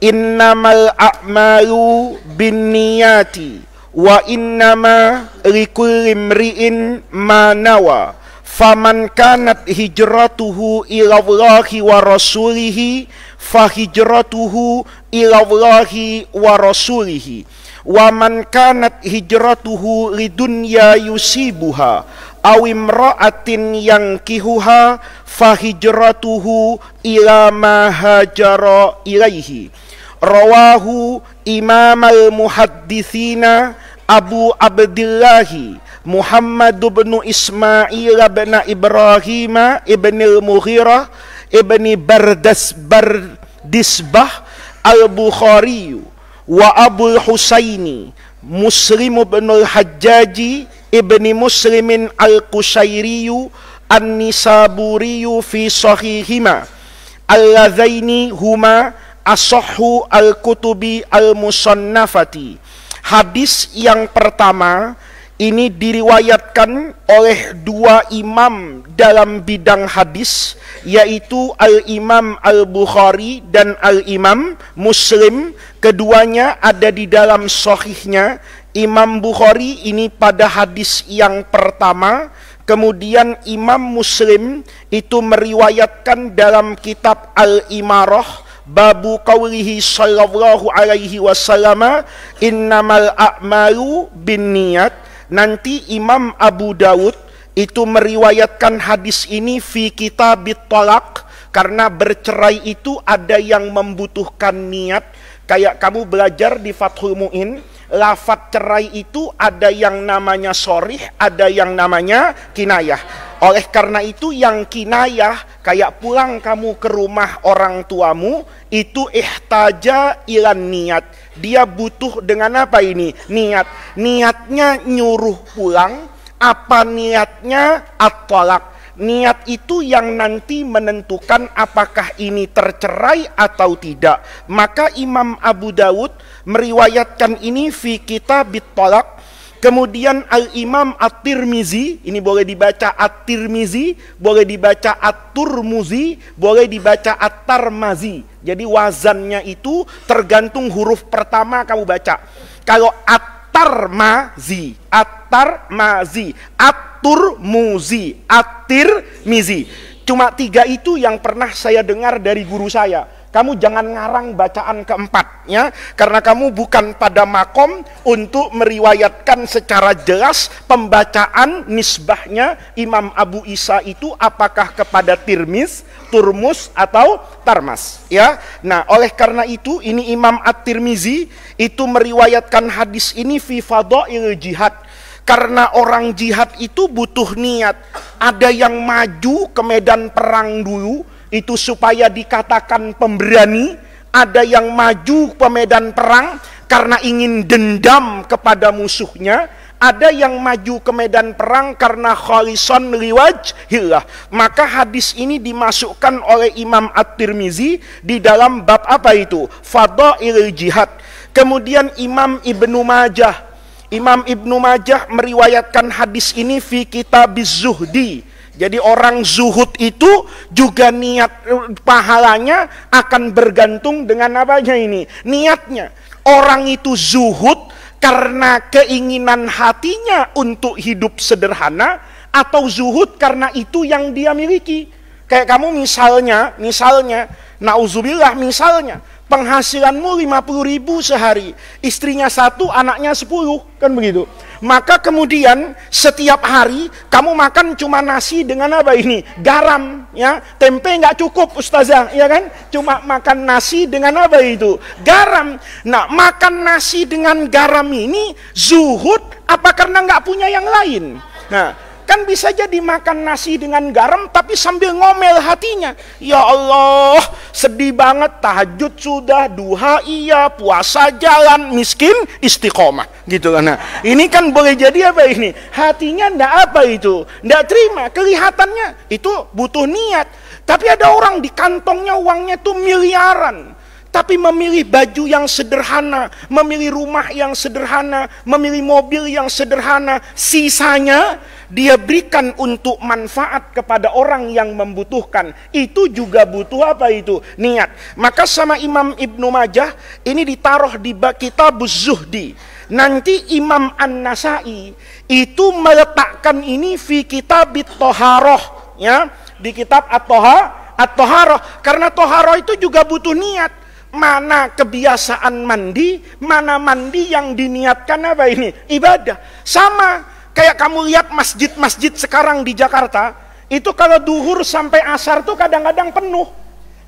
innamal a'malu binniyati wa innama likulli imri'in ma nawa faman kanat hijratuhu ila Allahi wa rasulihi fa hijratuhu ila Allahi wa rasulihi wa man kanat hijratuhu lidunya yusibuha aw imra'atin yankihuha fa hijratuhu ila ma hajara ilaihi. Rawahu Imam al-Muhadditsina Abu Abdillahi Muhammad bin Ismail bin Ibrahim ibn al-Mughirah ibn Bardisbah al-Bukhari wa Abu Husaini Muslim bin al-Hajjaji ibn Muslimin al-Qushairi an-Nisaburi fi sahihima alladzaini huma asahhu al-kutubi al-musannafati. Hadis yang pertama ini diriwayatkan oleh dua imam dalam bidang hadis, yaitu Al-Imam Al-Bukhari dan Al-Imam Muslim. Keduanya ada di dalam sahihnya. Imam Bukhari ini pada hadis yang pertama, kemudian Imam Muslim itu meriwayatkan dalam kitab Al-Imarah babu qaulihi sallallahu alaihi wasallam innamal a'malu binniyat. Nanti Imam Abu Dawud itu meriwayatkan hadis ini fi kitabit thalaq, karena bercerai itu ada yang membutuhkan niat. Kayak kamu belajar di Fathul Mu'in, lafadz cerai itu ada yang namanya sharih, ada yang namanya kinayah. Oleh karena itu yang kinayah, kayak pulang kamu ke rumah orang tuamu, itu ihtaja ilan niat. Dia butuh dengan apa ini? Niat. Niatnya nyuruh pulang, apa niatnya? At-thalaq. Niat itu yang nanti menentukan apakah ini tercerai atau tidak. Maka Imam Abu Dawud meriwayatkan ini fi kitabit thalaq. Kemudian Al-Imam At-Tirmizi, ini boleh dibaca At-Tirmizi, boleh dibaca At-Turmuzi, boleh dibaca At-Tarmazi. Jadi wazannya itu tergantung huruf pertama kamu baca. Kalau At-Tarmazi, At-Tarmazi, At-Turmuzi, At-Tirmizi. Cuma tiga itu yang pernah saya dengar dari guru saya. Kamu jangan ngarang bacaan keempat, ya, karena kamu bukan pada makom untuk meriwayatkan secara jelas pembacaan nisbahnya Imam Abu Isa itu apakah kepada Tirmiz, Turmus atau Tarmas, ya. Nah, oleh karena itu ini Imam At-Tirmizi itu meriwayatkan hadis ini fi fadhail jihad. Karena orang jihad itu butuh niat. Ada yang maju ke medan perang dulu itu supaya dikatakan pemberani, ada yang maju ke medan perang karena ingin dendam kepada musuhnya, ada yang maju ke medan perang karena khalisan liwajhillah. Maka hadis ini dimasukkan oleh Imam At-Tirmizi di dalam bab apa itu? Fadhail jihad. Kemudian Imam Ibnu Majah meriwayatkan hadis ini fi kitabiz zuhdi. Jadi orang zuhud itu juga niat pahalanya akan bergantung dengan apanya ini? Niatnya. Orang itu zuhud karena keinginan hatinya untuk hidup sederhana, atau zuhud karena itu yang dia miliki. Kayak kamu misalnya, nauzubillah, misalnya penghasilanmu 50.000 sehari, istrinya 1, anaknya 10, kan begitu. Maka kemudian setiap hari kamu makan cuma nasi dengan apa ini? Garam, ya. Tempe nggak cukup, ustazah, ya kan? Cuma makan nasi dengan apa itu? Garam. Nah, makan nasi dengan garam ini zuhud apa karena nggak punya yang lain? Nah, kan bisa jadi makan nasi dengan garam tapi sambil ngomel hatinya. Ya Allah, sedih banget, tahajud sudah, duha iya, puasa jalan, miskin istiqomah, gitu kan. Nah, ini kan boleh jadi apa ini? Hatinya ndak apa itu? Ndak terima, kelihatannya itu butuh niat. Tapi ada orang di kantongnya uangnya tuh miliaran. tapi memilih baju yang sederhana, memilih rumah yang sederhana, memilih mobil yang sederhana, sisanya dia berikan untuk manfaat kepada orang yang membutuhkan. Itu juga butuh apa itu? Niat. Maka sama Imam Ibnu Majah ini ditaruh di Kitabuz Zuhdi. Nanti Imam An-Nasai itu meletakkan ini fi kitabit Toharoh, ya, di kitab At-Toharoh, karena Toharoh itu juga butuh niat. Mana kebiasaan mandi, mana mandi yang diniatkan apa ini? Ibadah. Sama kayak kamu lihat masjid-masjid sekarang di Jakarta, itu kalau duhur sampai asar tuh kadang-kadang penuh.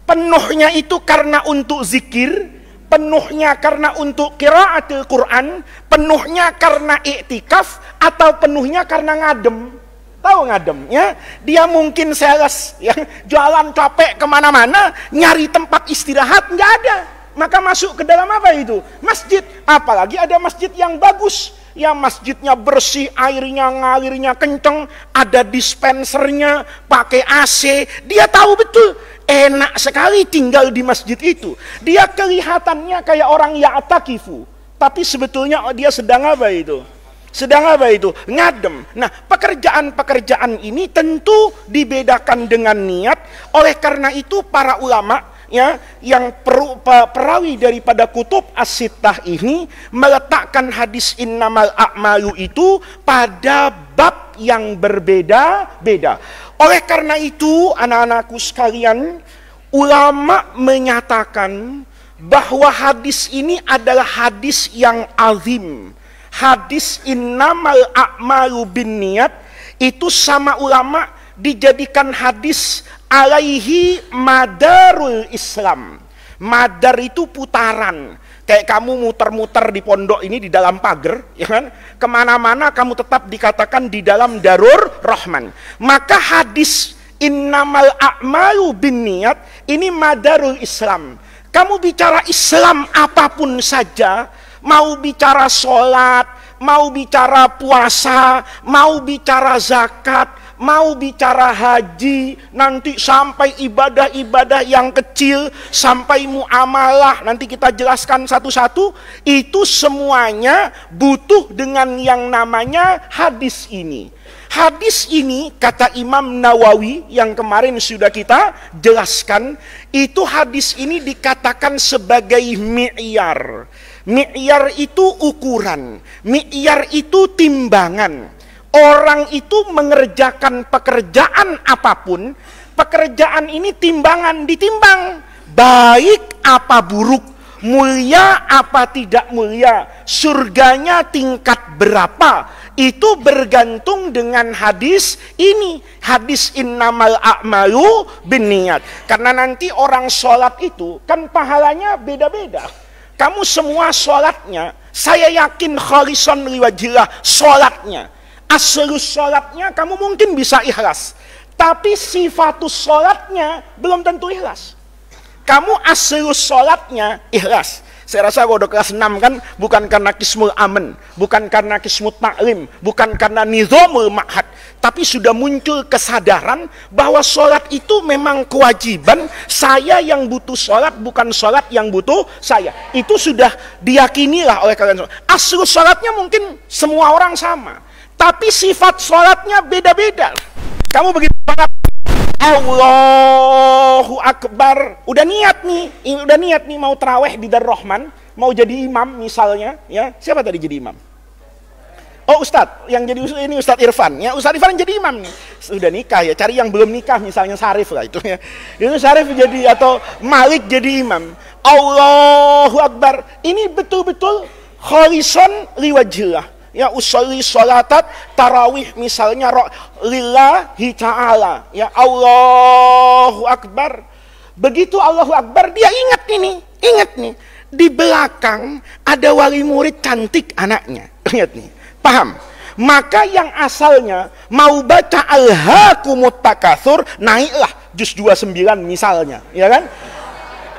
Penuhnya itu karena untuk zikir, penuhnya karena untuk qiraatul Quran, penuhnya karena iktikaf, atau penuhnya karena ngadem. Tahu ngadem, ya? Dia mungkin sales, ya, jualan capek kemana-mana, nyari tempat istirahat, nggak ada. Maka masuk ke dalam apa itu? Masjid. Apalagi ada masjid yang bagus, ya, masjidnya bersih, airnya ngalirnya kenceng, ada dispensernya, pakai AC. Dia tahu betul, enak sekali tinggal di masjid itu. Dia kelihatannya kayak orang ya'takifu, tapi sebetulnya dia sedang apa itu? Sedang apa itu? Ngadem. Nah, pekerjaan-pekerjaan ini tentu dibedakan dengan niat. Oleh karena itu para ulama, ya, yang perawi daripada kutub as-sittah ini meletakkan hadis innamal a'malu itu pada bab yang berbeda-beda. Oleh karena itu, anak-anakku sekalian, ulama menyatakan bahwa hadis ini adalah hadis yang azim. Hadis innamal a'malu binniyat itu sama ulama dijadikan hadis alaihi madarul Islam. Madar itu putaran. Kayak kamu muter-muter di pondok ini di dalam pagar, ya kan? Kemana-mana kamu tetap dikatakan di dalam darur rahman. Maka hadis innamal a'malu binniyat ini madarul Islam. Kamu bicara Islam apapun saja, mau bicara sholat, mau bicara puasa, mau bicara zakat, mau bicara haji, nanti sampai ibadah-ibadah yang kecil, sampai muamalah, nanti kita jelaskan satu-satu, itu semuanya butuh dengan yang namanya hadis ini. Hadis ini, kata Imam Nawawi yang kemarin sudah kita jelaskan, itu hadis ini dikatakan sebagai mi'yar. Mi'yar itu ukuran, mi'yar itu timbangan. Orang itu mengerjakan pekerjaan apapun, pekerjaan ini timbangan, ditimbang. Baik apa buruk, mulia apa tidak mulia, surganya tingkat berapa, itu bergantung dengan hadis ini. Hadis innamal a'malu binniyat. Karena nanti orang sholat itu kan pahalanya beda-beda. Kamu semua sholatnya, saya yakin khalisan liwajillah sholatnya, aslus sholatnya kamu mungkin bisa ikhlas, tapi sifatus sholatnya belum tentu ikhlas. Kamu aslus sholatnya ikhlas. Saya rasa kalau udah kelas 6 kan, bukan karena kismul amen, bukan karena kismul taklim, bukan karena nizamul ma'had, tapi sudah muncul kesadaran bahwa sholat itu memang kewajiban. Saya yang butuh sholat, bukan sholat yang butuh saya. Itu sudah diyakinilah oleh kalian. Asal sholatnya mungkin semua orang sama, tapi sifat sholatnya beda-beda. Kamu begitu banget, Allahu Akbar, udah niat nih mau taraweh di Darur Rahman, mau jadi imam misalnya, ya. Siapa tadi jadi imam? Oh, Ustadz, yang jadi ini Ustadz Irfan, ya. Ustadz Irfan jadi imam nih. Sudah nikah ya, cari yang belum nikah misalnya Sarif lah itu ya. Itu Sarif jadi, atau Malik jadi imam. Allahu Akbar. Ini betul-betul khalisan liwajillah. Ya, usolli sholatat tarawih misalnya lillahi ta'ala. Ya, Allahu Akbar. Begitu Allahu Akbar, dia ingat nih. Di belakang ada wali murid cantik anaknya. Ingat nih. Paham? Maka yang asalnya mau baca alhaakumut takatsur, naiklah juz 29 misalnya, ya kan?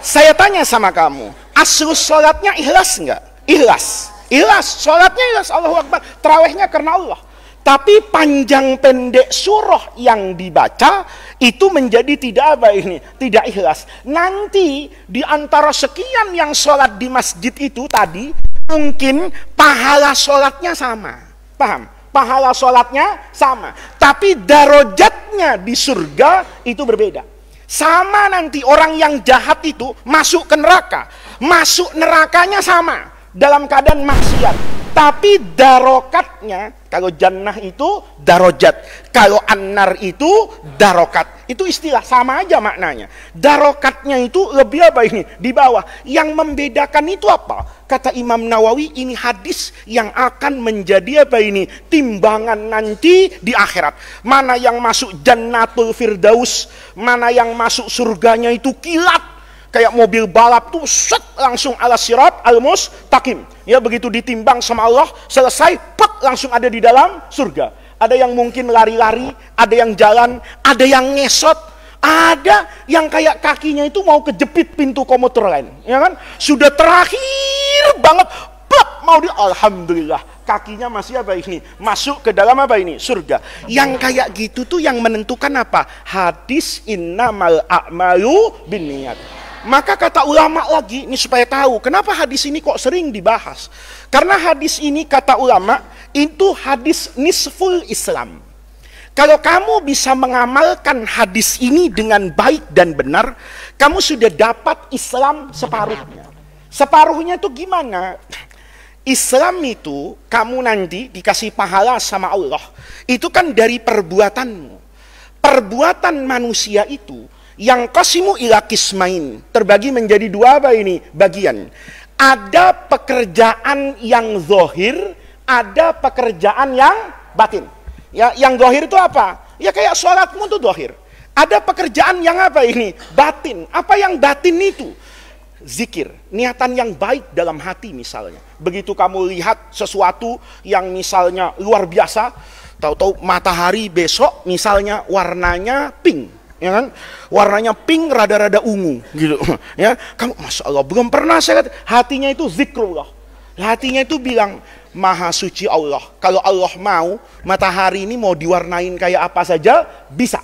Saya tanya sama kamu, aslus sholatnya ikhlas enggak? Ikhlas, sholatnya ikhlas, Allahu Akbar, tarawihnya karena Allah. Tapi panjang pendek surah yang dibaca itu menjadi tidak apa ini, tidak ikhlas. Nanti di antara sekian yang sholat di masjid itu tadi, mungkin pahala sholatnya sama. Paham? Pahala sholatnya sama. Tapi darajatnya di surga itu berbeda. Sama nanti orang yang jahat itu masuk ke neraka. Masuk nerakanya sama. Dalam keadaan maksiat. Tapi darokatnya, kalau jannah itu darojat, kalau annar itu darokat. Itu istilah, sama aja maknanya. Darokatnya itu lebih apa ini? Di bawah. Yang membedakan itu apa? Kata Imam Nawawi, ini hadis yang akan menjadi apa ini? Timbangan nanti di akhirat. Mana yang masuk jannatul firdaus, mana yang masuk surganya itu kilat. Kayak mobil balap tuh set langsung ala sirat al-mustaqim. Ya begitu ditimbang sama Allah, selesai pak langsung ada di dalam surga. Ada yang mungkin lari-lari, ada yang jalan, ada yang ngesot, ada yang kayak kakinya itu mau kejepit pintu komuter lain, ya kan? Sudah terakhir banget, plak mau di alhamdulillah kakinya masih apa ini? Masuk ke dalam apa ini? Surga. Yang kayak gitu tuh yang menentukan apa? Hadis innamal a'malu binniyat. Maka kata ulama lagi, ini supaya tahu kenapa hadis ini kok sering dibahas. Karena hadis ini kata ulama, itu hadis nisful Islam. Kalau kamu bisa mengamalkan hadis ini dengan baik dan benar, kamu sudah dapat Islam separuhnya. Separuhnya itu gimana? Islam itu kamu nanti dikasih pahala sama Allah. Itu kan dari perbuatanmu. Perbuatan manusia itu yang qasimu ila qismain, terbagi menjadi dua apa ini? Bagian. Ada pekerjaan yang zahir, ada pekerjaan yang batin. Ya, yang zahir itu apa? Ya kayak sholatmu itu zahir. Ada pekerjaan yang apa ini? Batin. Apa yang batin itu? Zikir, niatan yang baik dalam hati misalnya. Begitu kamu lihat sesuatu yang misalnya luar biasa, tahu-tahu matahari besok misalnya warnanya pink. Ya kan? Warnanya pink rada-rada ungu gitu. Ya, kamu Masya Allah belum pernah saya lihat, hatinya itu zikrullah. Hatinya itu bilang Maha suci Allah. Kalau Allah mau matahari ini mau diwarnain kayak apa saja bisa.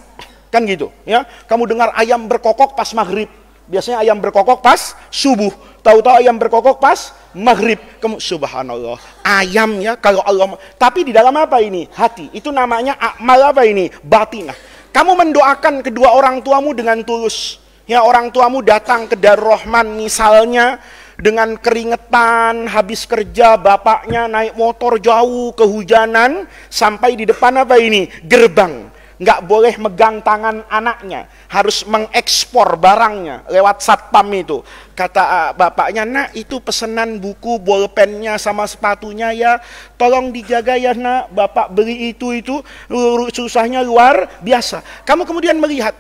Kan gitu, ya. Kamu dengar ayam berkokok pas maghrib. Biasanya ayam berkokok pas subuh. Tahu-tahu ayam berkokok pas maghrib. Kamu subhanallah. Ayam ya kalau Allah. Tapi di dalam apa ini? Hati. Itu namanya amal apa ini? Batinah. Kamu mendoakan kedua orang tuamu dengan tulus. Ya, orang tuamu datang ke Darul Rahman misalnya dengan keringetan, habis kerja, bapaknya naik motor jauh, kehujanan, sampai di depan apa ini? Gerbang. Nggak boleh megang tangan anaknya, harus mengekspor barangnya lewat satpam itu. Kata bapaknya, nak itu pesanan buku, bolpennya sama sepatunya ya, tolong dijaga ya nak, bapak beli itu susahnya luar biasa. Kamu kemudian melihat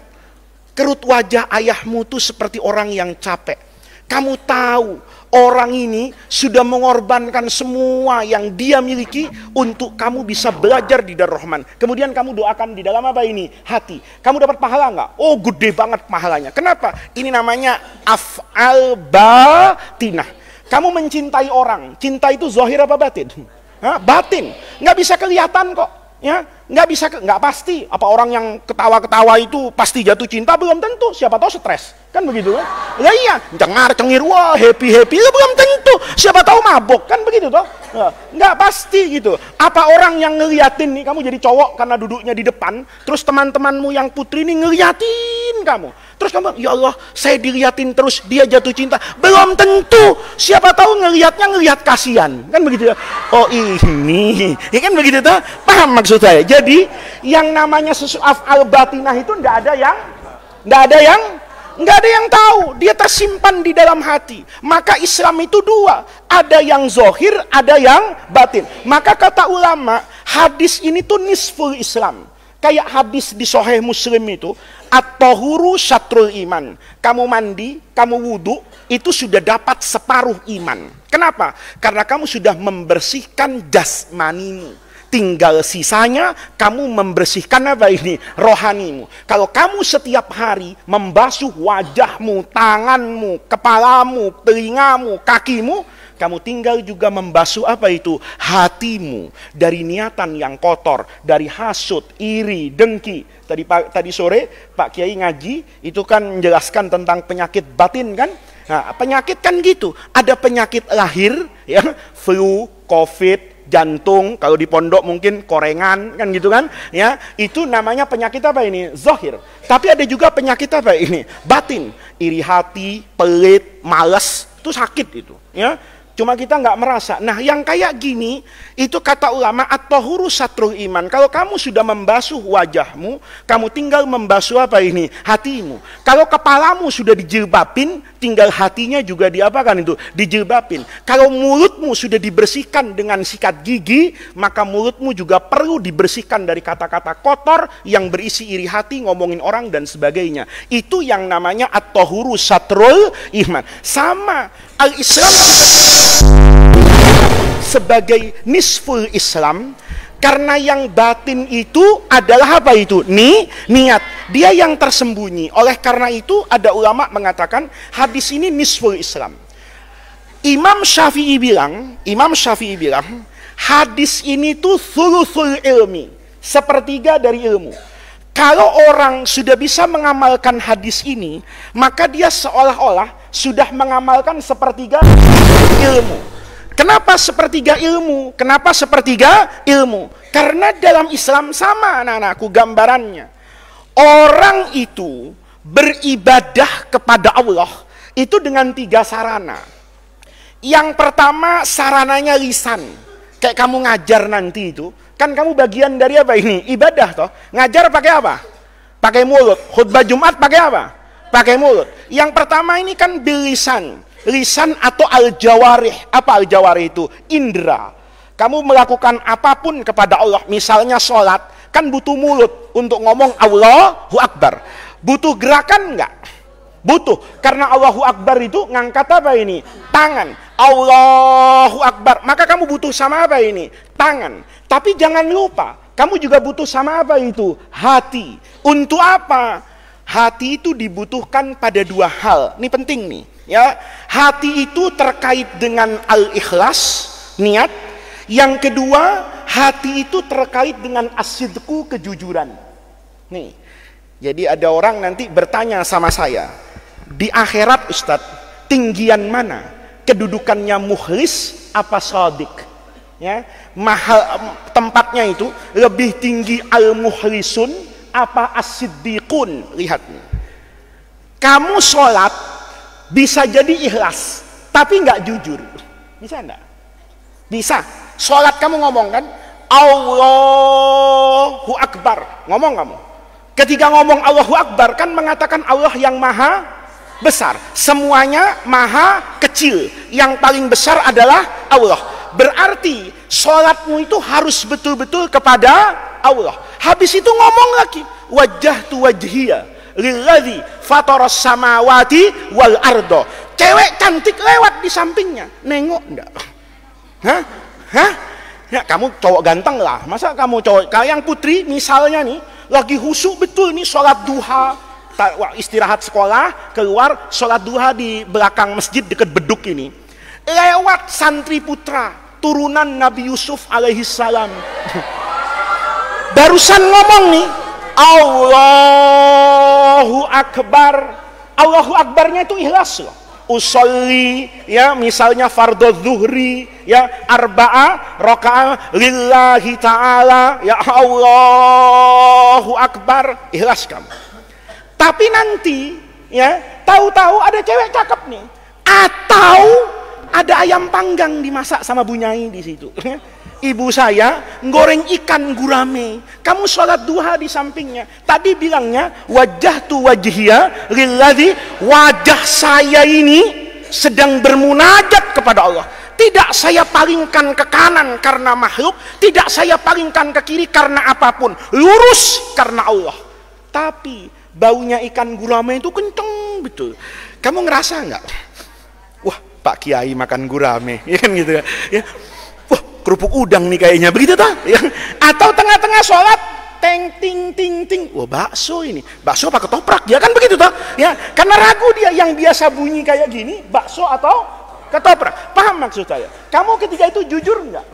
kerut wajah ayahmu tuh seperti orang yang capek. Kamu tahu orang ini sudah mengorbankan semua yang dia miliki untuk kamu bisa belajar di Darul Rahman. Kemudian kamu doakan di dalam apa ini? Hati. Kamu dapat pahala nggak? Oh, gede banget pahalanya. Kenapa? Ini namanya af'al batinah. Kamu mencintai orang. Cinta itu zahir apa batin? Hah? Batin. Nggak bisa kelihatan kok. Ya, nggak pasti. Apa orang yang ketawa-ketawa itu pasti jatuh cinta? Belum tentu. Siapa tahu stres, kan begitu kan? Ya iya, cengar-cengir, wah happy, belum tentu. Siapa tahu mabok, kan begitu toh? Nggak pasti gitu. Apa orang yang ngeliatin nih, kamu jadi cowok karena duduknya di depan, terus teman-temanmu yang putri nih ngeliatin kamu. Terus kamu, ya Allah, saya diliatin terus, dia jatuh cinta. Belum tentu. Siapa tahu ngelihat kasihan, kan begitu ya? Oh ini, ya kan begitu tuh? Paham maksud saya? Jadi yang namanya af'al batinah itu nggak ada yang tahu. Dia tersimpan di dalam hati. Maka Islam itu dua, ada yang zohir, ada yang batin. Maka kata ulama, hadis ini tuh nisful Islam. Kayak hadis di Sahih Muslim itu, at-tahuru syatrul iman. Kamu mandi, kamu wudhu, itu sudah dapat separuh iman. Kenapa? Karena kamu sudah membersihkan jasmanimu. Tinggal sisanya kamu membersihkan apa ini? Rohanimu. Kalau kamu setiap hari membasuh wajahmu, tanganmu, kepalamu, telingamu, kakimu, kamu tinggal juga membasuh apa itu? Hatimu dari niatan yang kotor, dari hasud, iri, dengki. Tadi sore Pak Kiai ngaji itu kan menjelaskan tentang penyakit batin kan? Nah, penyakit kan gitu. Ada penyakit lahir ya, flu, covid, jantung, kalau di pondok mungkin korengan kan gitu kan ya, itu namanya penyakit apa ini? Zahir. Tapi ada juga penyakit apa ini? Batin, iri hati, pelit, malas, itu sakit itu ya. Cuma kita nggak merasa. Nah, yang kayak gini itu kata ulama at-tahuru satrul iman. Kalau kamu sudah membasuh wajahmu, kamu tinggal membasuh apa ini? Hatimu. Kalau kepalamu sudah dijilbabin, tinggal hatinya juga diapakan itu? Dijilbabin. Kalau mulutmu sudah dibersihkan dengan sikat gigi, maka mulutmu juga perlu dibersihkan dari kata-kata kotor yang berisi iri hati, ngomongin orang dan sebagainya. Itu yang namanya at-tahuru satrul iman. Sama al-Islam sebagai nisful Islam, karena yang batin itu adalah apa itu? Niat. Dia yang tersembunyi. Oleh karena itu ada ulama mengatakan hadis ini nisful Islam. Imam Syafi'i bilang, hadis ini tuh thuluthul ilmi, sepertiga dari ilmu. Kalau orang sudah bisa mengamalkan hadis ini, maka dia seolah-olah sudah mengamalkan sepertiga ilmu. Kenapa sepertiga ilmu? Kenapa sepertiga ilmu? Karena dalam Islam sama anak-anakku gambarannya. Orang itu beribadah kepada Allah itu dengan 3 sarana. Yang pertama sarananya lisan. Kayak kamu ngajar nanti itu, kan kamu bagian dari apa ini? Ibadah toh. Ngajar pakai apa? Pakai mulut. Khutbah Jumat pakai apa? Pakai mulut. Yang pertama ini kan bilisan. Lisan atau al-jawarih. Apa al-jawarih itu? Indra. Kamu melakukan apapun kepada Allah, misalnya sholat, kan butuh mulut untuk ngomong Allahu Akbar. Butuh gerakan enggak? Butuh. Karena Allahu Akbar itu ngangkat apa ini? Tangan. Allahu Akbar. Maka kamu butuh sama apa ini? Tangan. Tapi jangan lupa, kamu juga butuh sama apa itu? Hati. Untuk apa? Hati itu dibutuhkan pada 2 hal. Ini penting nih. Ya, hati itu terkait dengan al-ikhlas, niat. Yang kedua, hati itu terkait dengan as-sidqu, kejujuran. Nih, jadi ada orang nanti bertanya sama saya, di akhirat Ustadz, tinggian mana? Kedudukannya mukhlis apa shadiq? Ya, tempatnya itu lebih tinggi al-mukhlisun apa as-siddiqun? Lihat nih. Kamu sholat bisa jadi ikhlas, tapi nggak jujur. Bisa enggak? Bisa. Sholat kamu ngomong kan, Allahu Akbar. Ngomong kamu. Ketika ngomong Allahu Akbar, kan mengatakan Allah yang maha besar. Semuanya maha kecil. Yang paling besar adalah Allah. Berarti sholatmu itu harus betul-betul kepada Allah. Habis itu ngomong lagi, wajjahtu wajhiya lilladzi fataras samawati wal ardo. Cewek cantik lewat di sampingnya, nengok enggak? Hah? Ya, kamu cowok ganteng lah. Masa kamu cowok kayak yang putri misalnya nih, lagi khusyuk betul nih sholat duha, istirahat sekolah, keluar sholat duha di belakang masjid dekat beduk ini. Lewat santri putra turunan Nabi Yusuf alaihi salam. Barusan ngomong nih, Allahu Akbar. Allahu Akbarnya itu ikhlas loh. Usolli, ya misalnya fardhu zuhri, ya arba'a rakaat lillahi ta'ala, ya Allahu Akbar, ikhlas kamu. Tapi nanti, ya tahu-tahu ada cewek cakep nih, atau ada ayam panggang dimasak sama Bu Nyai di situ. Ibu saya goreng ikan gurame, kamu sholat duha di sampingnya. Tadi bilangnya wajjahtu wajhiya lilladzi, wajah saya ini sedang bermunajat kepada Allah. Tidak saya palingkan ke kanan karena makhluk, tidak saya palingkan ke kiri karena apapun, lurus karena Allah. Tapi baunya ikan gurame itu kenceng betul. Kamu ngerasa nggak? Wah, Pak Kiai makan gurame, ya kan gitu ya. Kerupuk udang nih kayaknya, begitu toh ya. Atau tengah-tengah sholat teng ting ting ting, wah bakso ini, bakso apa ketoprak, ya kan begitu toh ya. Karena ragu dia, yang biasa bunyi kayak gini bakso atau Ketoprak. Paham maksud saya? Kamu ketika itu jujur enggak?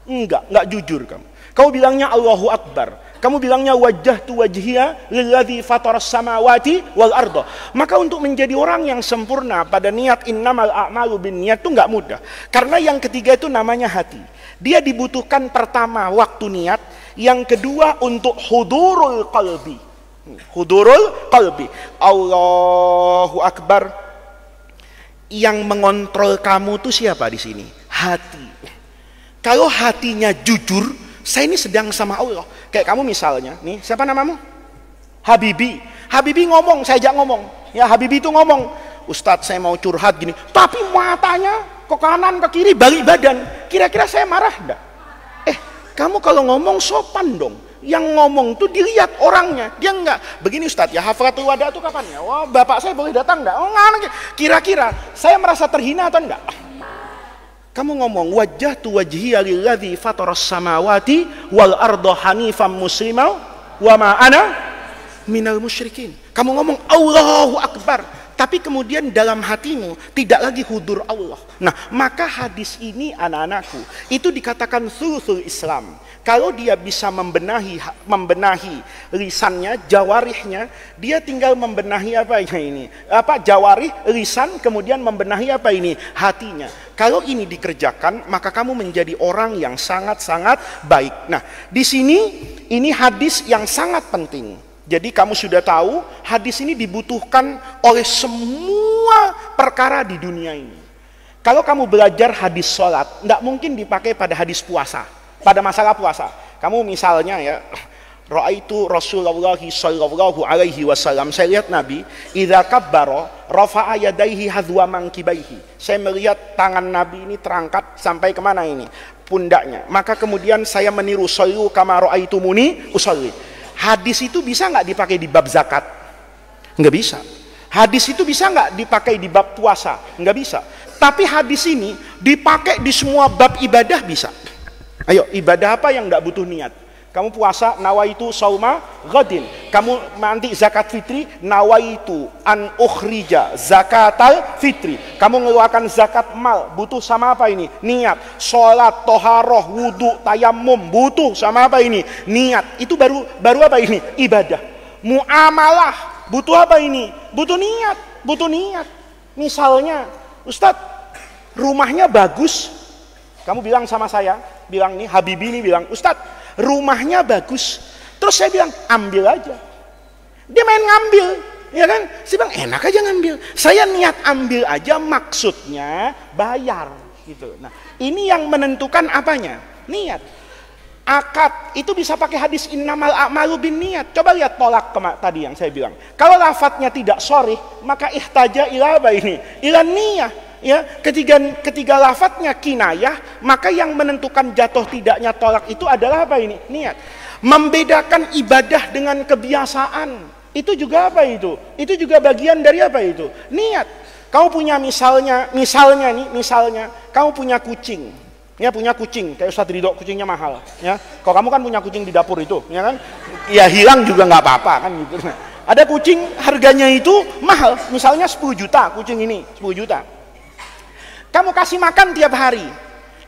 Enggak jujur kamu. Kamu bilangnya Allahu Akbar. Kamu bilangnya wajjahtu wajhiya lilladzi fataras samawati wal arda. Maka untuk menjadi orang yang sempurna pada niat innamal a'malu binniyat itu enggak mudah. Karena yang ketiga itu namanya hati. Dia dibutuhkan pertama waktu niat, yang kedua untuk hudurul qalbi. Hudurul qalbi. Allahu Akbar. Yang mengontrol kamu itu siapa di sini? Hati. Kalau hatinya jujur, saya ini sedang sama Allah. Kayak kamu misalnya, nih siapa namamu? Habibi. Habibi ngomong, saya ajak ngomong. Ya Habibi itu ngomong, Ustadz saya mau curhat gini. Tapi matanya ke kanan ke kiri balik badan. Kira-kira saya marah enggak? Kamu kalau ngomong sopan dong. Yang ngomong tuh dilihat orangnya. Dia enggak. Begini Ustadz ya, hafalatul wada itu kapan ya? Wah bapak saya boleh datang enggak? Oh enggak. Kira-kira saya merasa terhina atau enggak? Kamu ngomong wajjahtu wajhiya lilladzi fataras samawati wal arda hanifan musliman wa ma ana minal musyrikin. Kamu ngomong Allahu Akbar, tapi kemudian dalam hatimu tidak lagi hudur Allah. Nah, maka hadis ini anak-anakku, itu dikatakan thuluthul Islam. Kalau dia bisa membenahi lisannya, jawarihnya, dia tinggal membenahi apa ini? Jawarih, lisan, kemudian membenahi apa ini? Hatinya. Kalau ini dikerjakan, maka kamu menjadi orang yang sangat-sangat baik. Nah, di sini ini hadis yang sangat penting. Jadi kamu sudah tahu, hadis ini dibutuhkan oleh semua perkara di dunia ini. Kalau kamu belajar hadis sholat, tidak mungkin dipakai pada hadis puasa. Pada masalah puasa, kamu misalnya ya, ra'aitu Rasulullah sallallahu alaihi wasallam, saya lihat Nabi, idza kabbara rafa'a yadayhi hadwa mankibaihi. Saya melihat tangan Nabi ini terangkat sampai kemana ini? Pundaknya. Maka kemudian saya meniru, sallu kama ra'aitumuni usolli. Hadis itu bisa nggak dipakai di bab zakat? Nggak bisa. Hadis itu bisa nggak dipakai di bab puasa? Nggak bisa. Tapi hadis ini dipakai di semua bab ibadah bisa. Ayo, ibadah apa yang nggak butuh niat? Kamu puasa, nawaitu sauma ghadin. Kamu nanti zakat fitri, nawaitu an ukhrija zakatal fitri. Kamu mengeluarkan zakat mal, butuh sama apa ini? Niat. Sholat, toharoh, wudu, tayamum, butuh sama apa ini? Niat. Itu baru apa ini? Ibadah. Muamalah, butuh apa ini? Butuh niat. Butuh niat. Misalnya, Ustadz, rumahnya bagus. Kamu bilang sama saya, bilang nih, Habibi nih bilang, Ustadz, rumahnya bagus. Terus saya bilang, ambil aja. Dia main ngambil, ya kan? Saya bilang, enak aja ngambil. Saya niat ambil aja, maksudnya bayar, gitu. Nah, ini yang menentukan apanya? Niat. Akad itu bisa pakai hadis innamal a'malu binniyat. Coba lihat tolak tadi yang saya bilang. Kalau lafadznya tidak sharih, maka ihtaja ila apa ini? Ila niyah. Ya, ketiga lafadznya kinayah, maka yang menentukan jatuh tidaknya tolak itu adalah apa ini? Niat. Membedakan ibadah dengan kebiasaan, itu juga apa itu? Itu juga bagian dari apa itu? Niat. Kamu punya misalnya kamu punya kucing. Ya, punya kucing, kayak Ustadz Ridho kucingnya mahal, ya. Kalau kamu kan punya kucing di dapur itu, ya kan? Ya hilang juga nggak apa-apa kan gitu. Nah, ada kucing harganya itu mahal, misalnya 10 juta kucing ini, 10 juta. Kamu kasih makan tiap hari,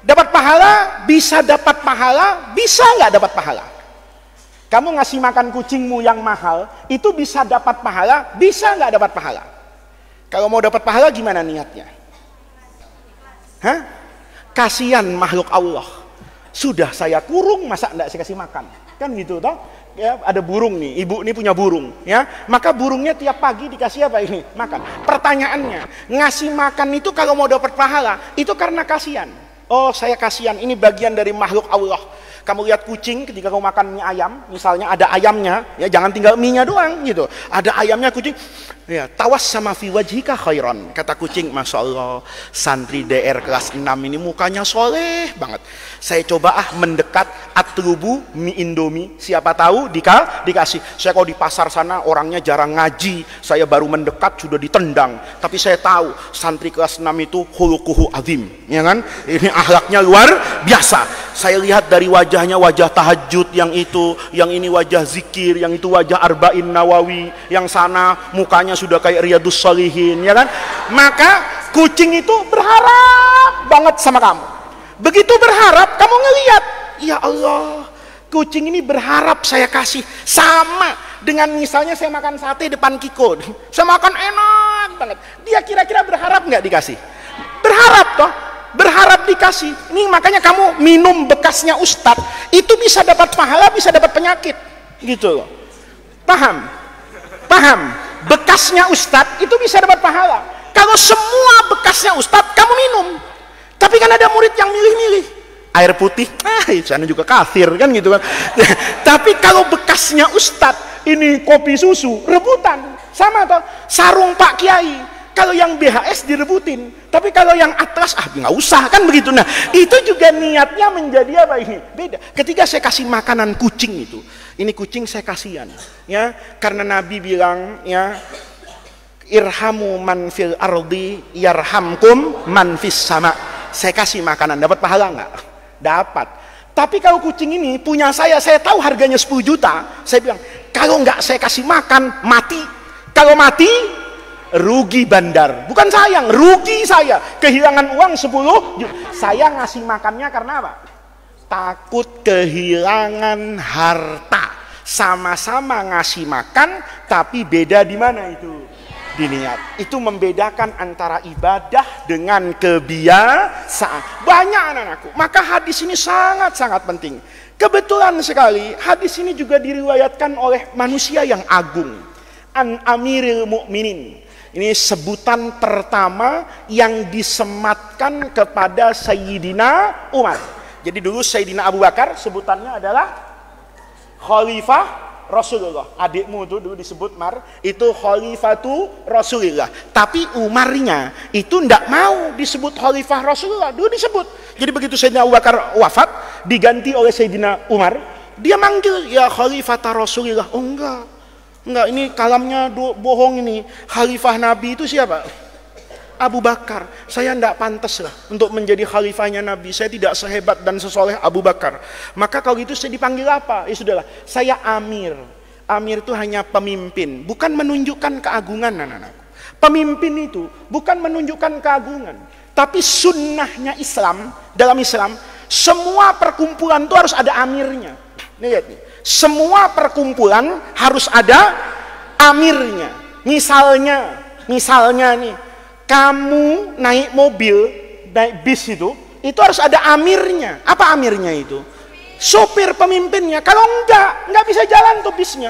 dapat pahala, bisa nggak dapat pahala? Kamu ngasih makan kucingmu yang mahal, itu bisa dapat pahala, bisa nggak dapat pahala? Kalau mau dapat pahala gimana niatnya? Hah? Kasihan makhluk Allah. Sudah saya kurung, masa enggak saya kasih makan? Kan gitu toh? Ya, ada burung nih, ibu ini punya burung, ya. Maka burungnya tiap pagi dikasih apa ini? Makan. Pertanyaannya, ngasih makan itu kalau mau dapat pahala, itu karena kasihan. Oh, saya kasihan, ini bagian dari makhluk Allah. Kamu lihat kucing ketika kamu makan mie ayam, misalnya ada ayamnya, ya jangan tinggal mie-nya doang gitu. Ada ayamnya kucing, ya tawas sama fi wajhika khairan. Kata kucing, Masya Allah, santri DR kelas 6 ini mukanya soleh banget. Saya coba mendekat atlubu mie Indomie, siapa tahu dikasih. Saya kalau di pasar sana orangnya jarang ngaji, saya baru mendekat sudah ditendang. Tapi saya tahu santri kelas 6 itu khuluquhu azim, ya kan? Ini akhlaknya luar biasa. Saya lihat dari wajahnya, wajah tahajud yang itu, yang ini wajah zikir, yang itu wajah arba'in nawawi, yang sana mukanya sudah kayak riyadus shalihin, ya kan? Maka kucing itu berharap banget sama kamu. Begitu berharap, kamu ngeliat, ya Allah, kucing ini berharap saya kasih. Sama dengan misalnya saya makan sate depan Kiko, saya makan enak banget. Dia kira-kira berharap nggak dikasih? Berharap toh, berharap dikasih. Ini makanya kamu minum bekasnya Ustadz, itu bisa dapat pahala, bisa dapat penyakit, gitu loh. Paham? Paham? Bekasnya Ustadz itu bisa dapat pahala. Kalau semua bekasnya Ustadz kamu minum, tapi kan ada murid yang milih-milih air putih, sana juga kafir kan gitu kan. Tapi kalau bekasnya Ustadz ini kopi susu, rebutan. Sama toh, sarung Pak Kiai, kalau yang BHS direbutin, tapi kalau yang Atlas nggak usah kan begitu. Nah itu juga niatnya menjadi apa ini? Beda. Ketika saya kasih makanan kucing itu, ini kucing saya kasihan, ya, karena Nabi bilang, ya, irhamu man fil ardi yarhamkum man fis sama. Saya kasih makanan, dapat pahala nggak? Dapat. Tapi kalau kucing ini punya saya tahu harganya 10 juta, saya bilang, kalau nggak saya kasih makan, mati. Kalau mati, rugi bandar. Bukan sayang, rugi saya. Kehilangan uang 10 juta. Saya ngasih makannya karena apa? Takut kehilangan harta. Sama-sama ngasih makan, tapi beda di mana itu? Di niat. Itu membedakan antara ibadah dengan kebiasaan. Banyak anak-anakku. Maka hadis ini sangat-sangat penting. Kebetulan sekali hadis ini juga diriwayatkan oleh manusia yang agung, An Amiril Mukminin. Ini sebutan pertama yang disematkan kepada Sayyidina Umar. Jadi dulu Sayyidina Abu Bakar sebutannya adalah Khalifah Rasulullah. Adikmu itu dulu disebut Mar, itu Khalifatu Rasulullah. Tapi Umarnya itu ndak mau disebut Khalifah Rasulullah, dulu disebut. Jadi begitu Sayyidina Abu Bakar wafat, diganti oleh Sayyidina Umar, dia manggil, ya Khalifata Rasulullah. Oh enggak, ini kalamnya bohong ini. Khalifah Nabi itu siapa? Abu Bakar. Saya tidak pantas lah untuk menjadi khalifahnya Nabi. Saya tidak sehebat dan sesoleh Abu Bakar. Maka kalau gitu saya dipanggil apa? Ya sudahlah, saya Amir. Amir itu hanya pemimpin, bukan menunjukkan keagungan, anak-anak. Pemimpin itu bukan menunjukkan keagungan, tapi sunnahnya Islam. Dalam Islam, semua perkumpulan itu harus ada amirnya. Lihat nih, semua perkumpulan harus ada amirnya. Misalnya nih, kamu naik mobil, naik bis itu harus ada amirnya. Apa amirnya itu? Sopir pemimpinnya. Kalau enggak bisa jalan tuh bisnya.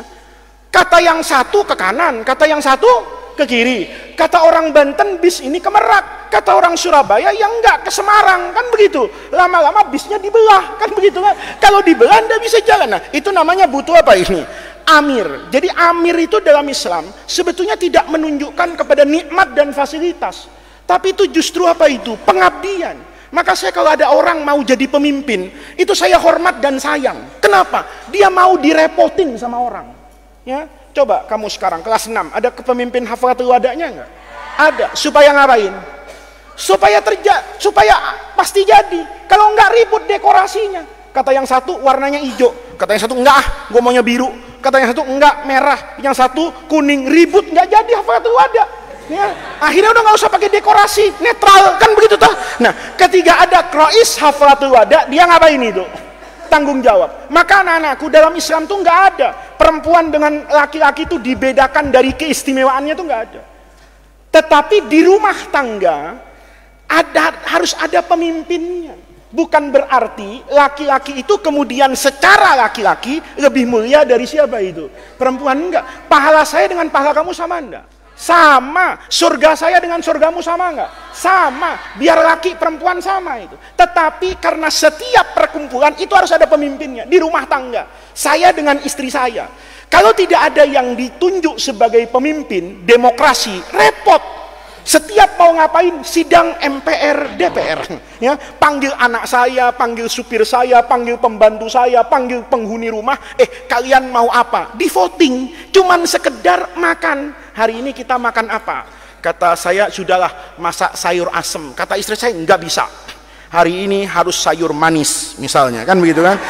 Kata yang satu ke kanan, kata yang satu ke kiri. Kata orang Banten bis ini ke Merak, kata orang Surabaya yang enggak ke Semarang, kan begitu. Lama-lama bisnya dibelah, kan begitu kan. Kalau dibelah enggak bisa jalan. Nah, itu namanya butuh apa ini? Amir. Jadi amir itu dalam Islam sebetulnya tidak menunjukkan kepada nikmat dan fasilitas, tapi itu justru apa itu? Pengabdian. Maka saya kalau ada orang mau jadi pemimpin, itu saya hormat dan sayang. Kenapa? Dia mau direpotin sama orang. Ya, coba kamu sekarang kelas 6, ada kepemimpin hafalatul wada'nya enggak? Ada. Supaya ngapain? Supaya pasti jadi. Kalau enggak ribut dekorasinya. Kata yang satu warnanya hijau, kata yang satu enggak, gue maunya biru. Kata yang satu enggak, merah. Yang satu kuning, ribut, enggak jadi hafalatul wada. Ya, akhirnya udah nggak usah pakai dekorasi, netral, kan begitu toh. Nah, ketika ada krois hafalatul wada, dia ngapain itu? Tanggung jawab. Maka anak-anakku, dalam Islam tuh nggak ada perempuan dengan laki-laki itu dibedakan dari keistimewaannya tuh nggak ada. Tetapi di rumah tangga harus ada pemimpinnya. Bukan berarti laki-laki itu kemudian secara laki-laki lebih mulia dari siapa itu? Perempuan enggak. Pahala saya dengan pahala kamu sama enggak? Sama. Surga saya dengan surgamu sama enggak? Sama. Biar laki perempuan sama itu. Tetapi karena setiap perkumpulan itu harus ada pemimpinnya. Di rumah tangga, saya dengan istri saya, kalau tidak ada yang ditunjuk sebagai pemimpin, demokrasi repot. Setiap mau ngapain, sidang MPR, DPR, ya, panggil anak saya, panggil supir saya, panggil pembantu saya, panggil penghuni rumah, kalian mau apa? Di voting, cuman sekedar makan. Hari ini kita makan apa? Kata saya, sudahlah masak sayur asem. Kata istri saya, enggak bisa. Hari ini harus sayur manis, misalnya, kan begitu kan?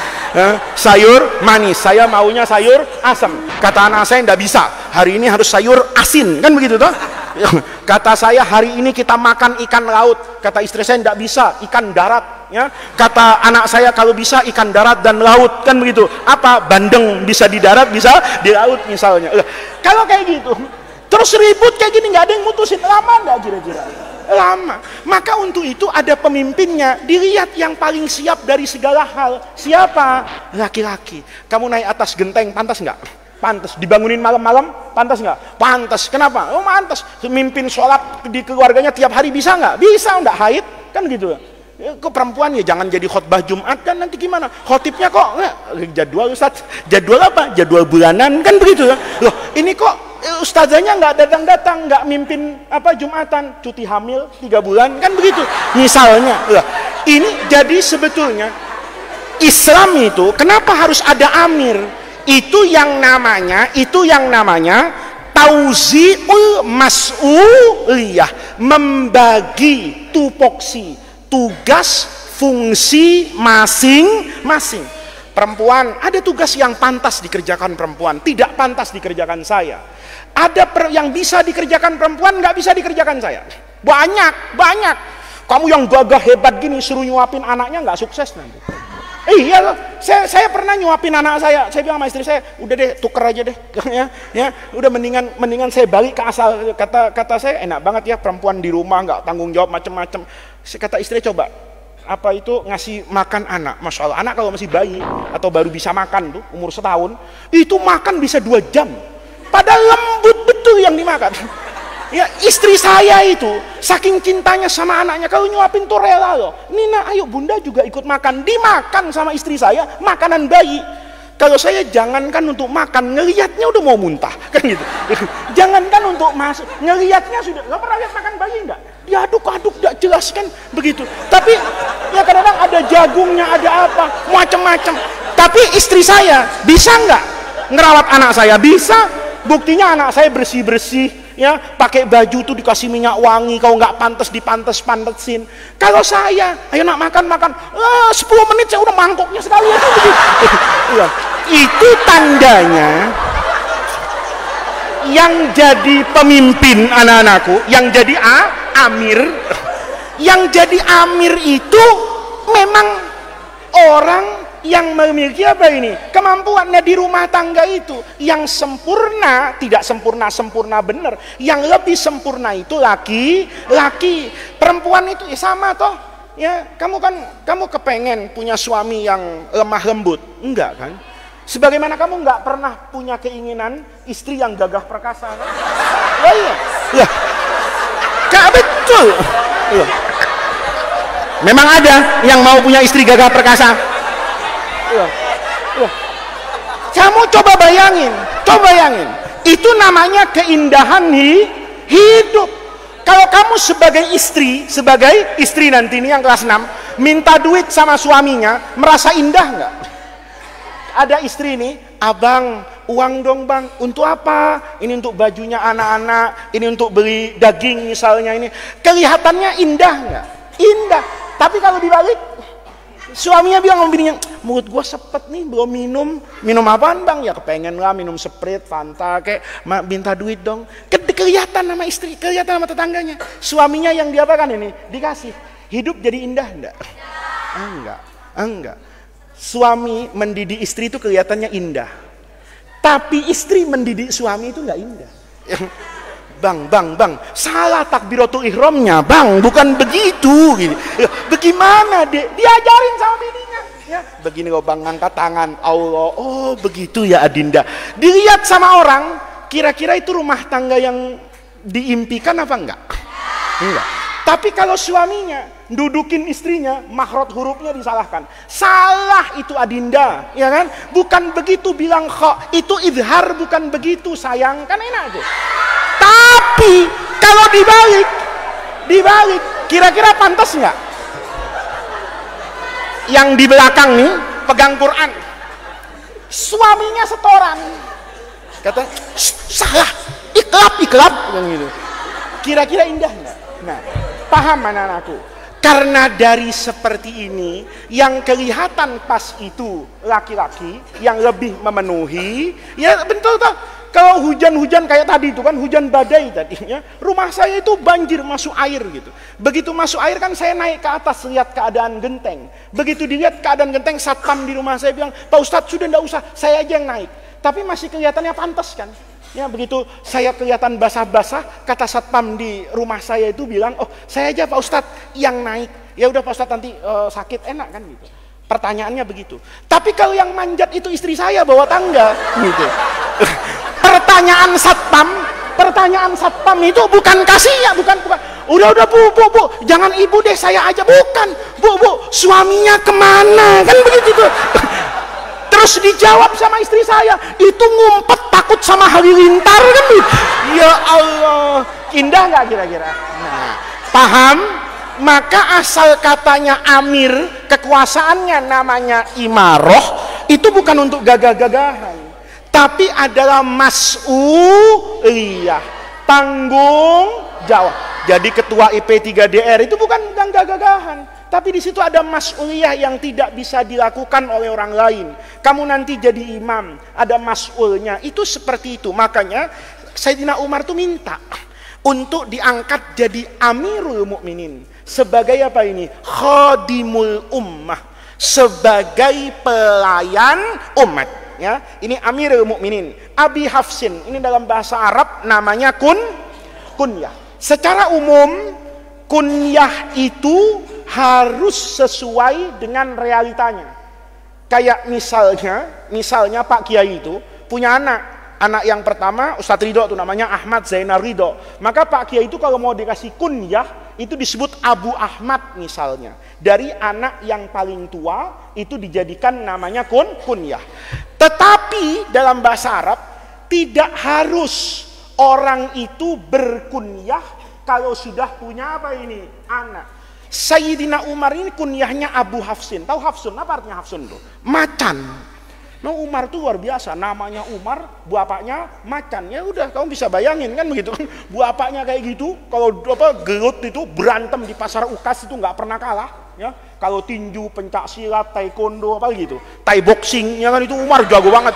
Sayur manis, saya maunya sayur asem. Kata anak saya, enggak bisa. Hari ini harus sayur asin, kan begitu toh? Kata saya, hari ini kita makan ikan laut. Kata istri saya, tidak bisa, ikan darat. Ya, kata anak saya, kalau bisa ikan darat dan laut, kan begitu. Apa? Bandeng bisa di darat, bisa di laut misalnya. Kalau kayak gitu, terus ribut kayak gini, nggak ada yang mutusin. Lama nggak kira-kira? Lama. Maka untuk itu ada pemimpinnya. Dilihat yang paling siap dari segala hal. Siapa? Laki-laki. Kamu naik atas genteng, pantas nggak? Pantas. Dibangunin malam-malam, pantas nggak? Pantas. Kenapa? Oh, pantas. Mimpin sholat di keluarganya tiap hari bisa nggak? Bisa, nggak haid, kan gitu. Kok perempuan ya jangan jadi khotbah Jumat, kan nanti gimana? Khotibnya kok jadwal Ustaz, jadwal apa? Jadwal bulanan, kan begitu ya. Loh, ini kok ustazanya nggak datang-datang, nggak mimpin apa Jumatan, cuti hamil 3 bulan, kan begitu. Misalnya, loh, ini jadi sebetulnya Islam itu kenapa harus ada amir? Itu yang namanya tauzi'ul mas'uliyah, membagi tupoksi, tugas, fungsi masing-masing. Perempuan, ada tugas yang pantas dikerjakan perempuan, tidak pantas dikerjakan saya. Ada yang bisa dikerjakan perempuan, nggak bisa dikerjakan saya. Banyak. Kamu yang gagah hebat gini, suruh nyuapin anaknya, nggak sukses nanti. Iya loh, saya pernah nyuapin anak saya bilang sama istri saya, udah deh tuker aja deh, ya, udah mendingan saya balik ke asal. Kata saya, enak banget ya perempuan di rumah nggak tanggung jawab macem-macem. Kata istri, coba apa itu ngasih makan anak, masya Allah, anak kalau masih bayi atau baru bisa makan tuh umur setahun, itu makan bisa 2 jam, padahal lembut betul yang dimakan. Ya, istri saya itu saking cintanya sama anaknya, kalau nyuapin tuh rela loh. Nina, ayo bunda juga ikut makan. Dimakan sama istri saya makanan bayi. Kalau saya jangankan untuk makan, ngelihatnya udah mau muntah, kan gitu. Jangankan untuk masuk, ngelihatnya sudah. Nggak pernah lihat makan bayi nggak? Diaduk-aduk, nggak jelas kan begitu. Tapi ya kadang-kadang ada jagungnya, ada apa, macam-macam. Tapi istri saya bisa nggak ngerawat anak saya? Bisa. Buktinya anak saya bersih-bersih. Ya, pakai baju tuh dikasih minyak wangi, kalau nggak pantas dipantes-pantesin. Kalau saya, ayo nak makan, 10 menit saya udah mangkoknya sekali aja begitu. Itu tandanya yang jadi pemimpin anak-anakku, yang jadi amir, itu memang orang yang memiliki apa ini? Kemampuannya di rumah tangga itu. Yang sempurna, tidak sempurna benar. Yang lebih sempurna itu laki. Perempuan itu ya sama toh. Ya, kamu kepengen punya suami yang lemah lembut? Enggak kan? Sebagaimana kamu enggak pernah punya keinginan istri yang gagah perkasa kan? Ya iya. Ya. Gak betul. Ya. Memang ada yang mau punya istri gagah perkasa. Kamu coba bayangin, itu namanya keindahan hidup. Kalau kamu sebagai istri nanti ini yang kelas 6 minta duit sama suaminya, merasa indah nggak? Ada istri ini, abang, uang dong bang, untuk apa? Ini untuk bajunya anak-anak, ini untuk beli daging misalnya ini. Kelihatannya indah nggak? Indah. Tapi kalau dibalik, suaminya bilang sama bininya, mulut gua sepet nih, belum minum apaan bang? Ya kepengen lah minum Sprite, Fanta, kayak minta duit dong. Kelihatan sama istri, kelihatan sama tetangganya. Suaminya yang diapakan ini? Dikasih. Hidup jadi indah enggak? Enggak. Suami mendidik istri itu kelihatannya indah. Tapi istri mendidik suami itu enggak indah. Bang, salah takbiratul ihramnya, bang, bukan begitu. Gini. Bagaimana diajarin sama bininya? Ya, begini loh bang, angkat tangan, Allah, oh begitu ya Adinda. Dilihat sama orang, kira-kira itu rumah tangga yang diimpikan apa enggak? Enggak. Tapi kalau suaminya dudukin istrinya, makhraj hurufnya disalahkan. Salah itu Adinda, ya kan? Bukan begitu bilang kok, itu izhar bukan begitu sayang, kan enak aja. Tapi kalau dibalik, kira-kira pantas nggak? Yang di belakang nih pegang Quran, suaminya setoran, kata salah, iklap, gitu. Kira-kira indah nggak? Nah, paham anak-anakku? Karena dari seperti ini, yang kelihatan pas itu laki-laki yang lebih memenuhi, ya betul toh. Kalau hujan-hujan kayak tadi itu kan, hujan badai tadinya, rumah saya itu banjir, masuk air gitu. Begitu masuk air kan saya naik ke atas lihat keadaan genteng. Begitu dilihat keadaan genteng, satpam di rumah saya bilang, Pak Ustadz sudah enggak usah, saya aja yang naik. Tapi masih kelihatannya pantas kan. Ya begitu saya kelihatan basah-basah, kata satpam di rumah saya itu bilang, oh saya aja Pak Ustadz yang naik. Ya udah Pak Ustadz nanti sakit enak kan gitu. Pertanyaannya begitu. Tapi kalau yang manjat itu istri saya bawa tangga gitu. Pertanyaan satpam itu bukan kasih ya, bukan. Udah bu, jangan ibu deh, saya aja, bukan. Bu, suaminya kemana? Kan begitu tuh. Terus dijawab sama istri saya, itu ngumpet takut sama halilintar kan gitu. Ya Allah, indah nggak kira-kira? Nah, paham? Maka asal katanya amir, kekuasaannya namanya imaroh, itu bukan untuk gagah-gagahan, tapi adalah mas'uliyah, tanggung jawab. Jadi ketua IP3DR itu bukan gagah-gagahan, tapi di situ ada mas'uliyah yang tidak bisa dilakukan oleh orang lain. Kamu nanti jadi imam, ada mas'ulnya, itu seperti itu. Makanya Sayyidina Umar tuh minta untuk diangkat jadi Amirul Mukminin. Sebagai apa ini? Khadimul ummah, sebagai pelayan umat. Ya, ini Amirul Mukminin. Abi Hafsin, ini dalam bahasa Arab namanya kunyah. Secara umum kunyah itu harus sesuai dengan realitanya. Kayak misalnya Pak Kiai itu punya anak yang pertama Ustadz Ridho itu namanya Ahmad Zainal Ridho. Maka Pak Kiai itu kalau mau dikasih kunyah itu disebut Abu Ahmad misalnya. Dari anak yang paling tua itu dijadikan namanya kunyah. Tetapi dalam bahasa Arab tidak harus orang itu berkunyah kalau sudah punya apa ini? Anak. Sayyidina Umar ini kunyahnya Abu Hafsin. Tahu Hafsun? Apa artinya Hafsun itu? Macan. Nah Umar tuh luar biasa, namanya Umar, bapaknya macan. Ya udah, kamu bisa bayangin kan begitu kan, bapaknya kayak gitu. Kalau gelut itu berantem di pasar Ukas itu nggak pernah kalah. Ya, kalau tinju, pencak silat, taekwondo apa gitu, thai boxing, ya kan itu Umar jago banget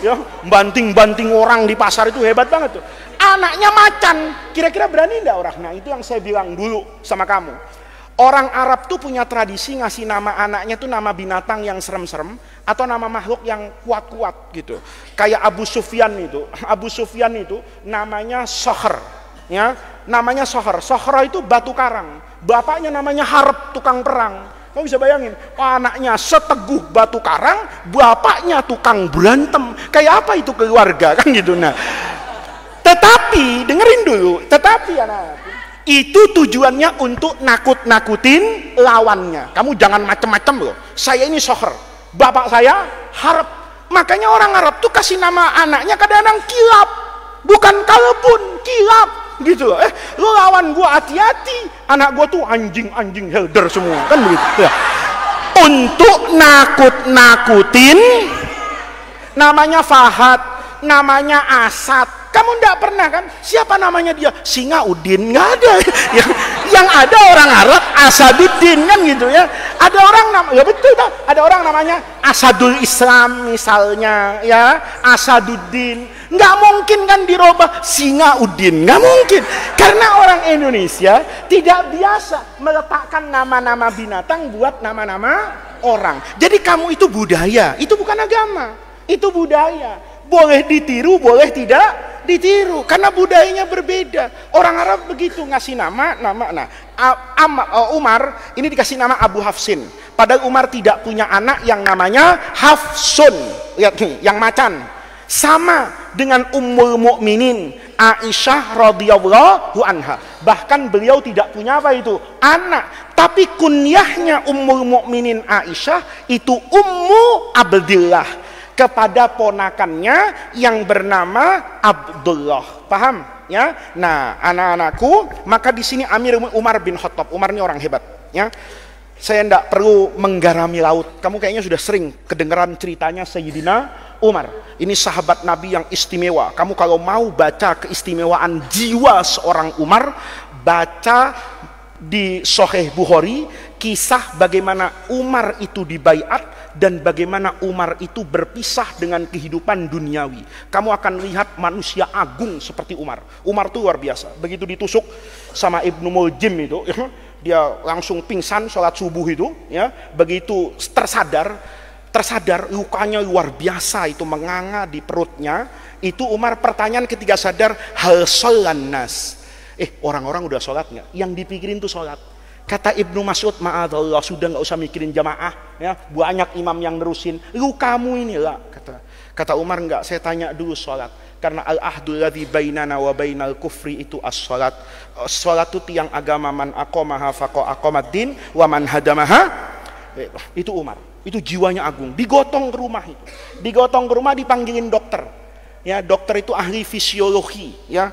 ya. Banting-banting orang di pasar itu hebat banget tuh. Anaknya macan, kira-kira berani nggak orang? Nah itu yang saya bilang dulu sama kamu. Orang Arab tuh punya tradisi ngasih nama anaknya tuh nama binatang yang serem-serem atau nama makhluk yang kuat-kuat gitu. Kayak Abu Sufyan itu. Abu Sufyan itu namanya Sohr. Ya, namanya Sohr. Sohr itu batu karang. Bapaknya namanya Harb, tukang perang. Kamu bisa bayangin, anaknya seteguh batu karang, bapaknya tukang berantem. Kayak apa itu keluarga kan gitu. Nah, tetapi dengerin dulu, anak. Itu tujuannya untuk nakut-nakutin lawannya. Kamu jangan macem-macem loh. Saya ini Sohr, bapak saya Harb. Makanya orang Arab tuh kasih nama anaknya kadang-kadang Kilab, bukan Kalbun, Kilab gitu loh. Lo lawan gua hati-hati, anak gua tuh anjing helder semua kan begitu. Untuk nakut-nakutin, namanya Fahad, namanya Asad. Kamu enggak pernah kan? Siapa namanya dia? Singa Udin, nggak ada. Yang ada orang Arab Asaduddin kan gitu ya. Ada orang ya betul kan? Ada orang namanya Asadul Islam misalnya ya, Asaduddin. Nggak mungkin kan dirubah Singa Udin, nggak mungkin. Karena orang Indonesia tidak biasa meletakkan nama-nama binatang buat nama-nama orang. Jadi kamu itu budaya, itu bukan agama, itu budaya. Boleh ditiru, boleh tidak ditiru, karena budayanya berbeda. Orang Arab begitu ngasih nama. Nah, Umar ini dikasih nama Abu Hafsin. Padahal Umar tidak punya anak yang namanya Hafsun. Lihat nih, yang macan. Sama dengan Ummul Mukminin Aisyah radhiyallahu anha. Bahkan beliau tidak punya apa itu? Anak. Tapi kunyahnya Ummul Mukminin Aisyah itu Ummu Abdillah, kepada ponakannya yang bernama Abdullah. Paham ya? Nah, anak-anakku, maka di sini Amir Umar bin Khattab. Umar ini orang hebat ya. Saya tidak perlu menggarami laut. Kamu kayaknya sudah sering kedengeran ceritanya Sayyidina Umar. Ini sahabat Nabi yang istimewa. Kamu kalau mau baca keistimewaan jiwa seorang Umar, baca di Sahih Bukhari kisah bagaimana Umar itu dibaiat dan bagaimana Umar itu berpisah dengan kehidupan duniawi. Kamu akan lihat manusia agung seperti Umar. Umar itu luar biasa. Begitu ditusuk sama Ibnu Muljim itu, dia langsung pingsan sholat subuh itu, ya. Begitu tersadar lukanya luar biasa itu menganga di perutnya. Itu Umar pertanyaan ketika sadar, hal sholan nas. Orang-orang udah sholat nggak? Yang dipikirin tuh sholat. Kata Ibnu Mas'ud, ma'adallah, sudah nggak usah mikirin jamaah, ya, banyak imam yang nerusin, lu kamu inilah. Kata Umar, enggak, saya tanya dulu sholat, karena al-ahdul ladzi bainana wa bainal kufri itu as-sholat. Sholat itu tiang agama, man aqamaha faqa aqamaddin wa man hadamaha. Itu Umar, itu jiwanya agung. Digotong ke rumah itu, digotong ke rumah, dipanggilin dokter. Ya, dokter itu ahli fisiologi, ya,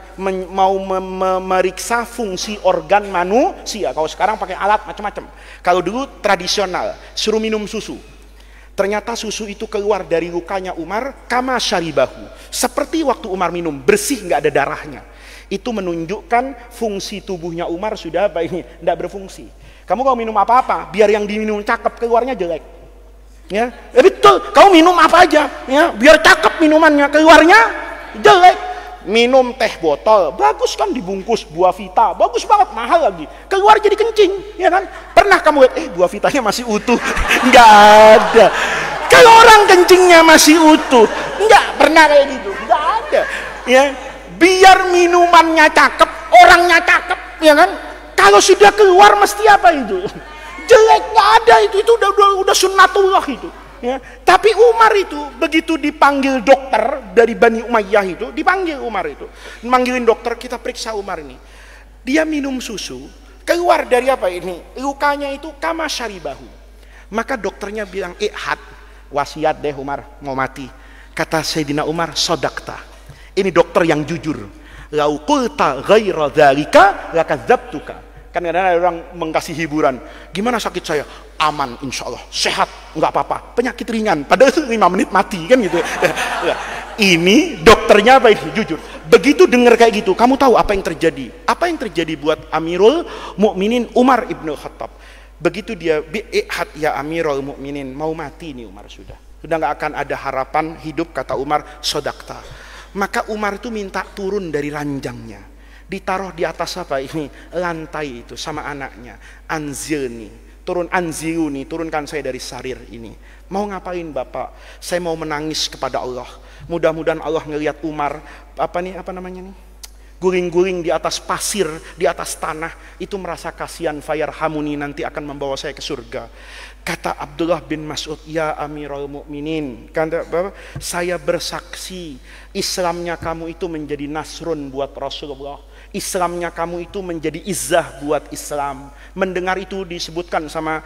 mau memeriksa fungsi organ manusia. Kalau sekarang pakai alat macam-macam. Kalau dulu tradisional, suruh minum susu. Ternyata susu itu keluar dari lukanya Umar, kama syaribahu. Seperti waktu Umar minum, bersih, nggak ada darahnya. Itu menunjukkan fungsi tubuhnya Umar sudah apa ini, nggak berfungsi. Kamu kalau minum apa-apa, biar yang diminum cakep, keluarnya jelek. Ya, betul. Kau minum apa aja, ya, biar cakep minumannya, keluarnya jelek. Minum teh botol, bagus kan, dibungkus buah vita, bagus banget, mahal lagi, keluar jadi kencing, ya kan? Pernah kamu lihat, buah vitanya masih utuh? Nggak ada. Kalau orang kencingnya masih utuh, nggak pernah kayak gitu, nggak ada. Ya, biar minumannya cakep, orangnya cakep, ya kan? Kalau sudah keluar mesti apa itu? Jelek, nggak ada itu udah sunnatullah itu, ya. Tapi Umar itu begitu dipanggil dokter dari Bani Umayyah itu, dipanggil Umar itu, manggilin dokter, kita periksa Umar ini, dia minum susu, keluar dari apa ini, lukanya itu kama syaribahu. Maka dokternya bilang, wasiat deh Umar, mau mati. Kata Sayyidina Umar, sodakta, ini dokter yang jujur. Lau qulta ghaira dzalika lakadzabtuka. Kan kadang-kadang ada orang mengkasih hiburan, gimana sakit saya? Aman, insya Allah, sehat, nggak apa-apa, penyakit ringan, padahal itu 5 menit mati, kan gitu. Ini dokternya apa ini? Jujur. Begitu dengar kayak gitu, kamu tahu apa yang terjadi? Apa yang terjadi buat Amirul Mukminin Umar ibnu Khattab? Begitu dia bi'ihad ya Amirul Mukminin, mau mati nih Umar sudah nggak akan ada harapan hidup, kata Umar, sodakta. Maka Umar itu minta turun dari ranjangnya, ditaruh di atas apa ini, lantai itu, sama anaknya, anzilni, anziluni, turunkan saya dari sarir ini. Mau ngapain bapak? Saya mau menangis kepada Allah. Mudah-mudahan Allah ngelihat Umar guling-guling di atas pasir, di atas tanah, itu merasa kasihan, fayarhamuni, nanti akan membawa saya ke surga. Kata Abdullah bin Mas'ud, ya Amirul Mukminin, kata bapak, saya bersaksi Islamnya kamu itu menjadi nasrun buat Rasulullah. Islamnya kamu itu menjadi izzah buat Islam. Mendengar itu disebutkan sama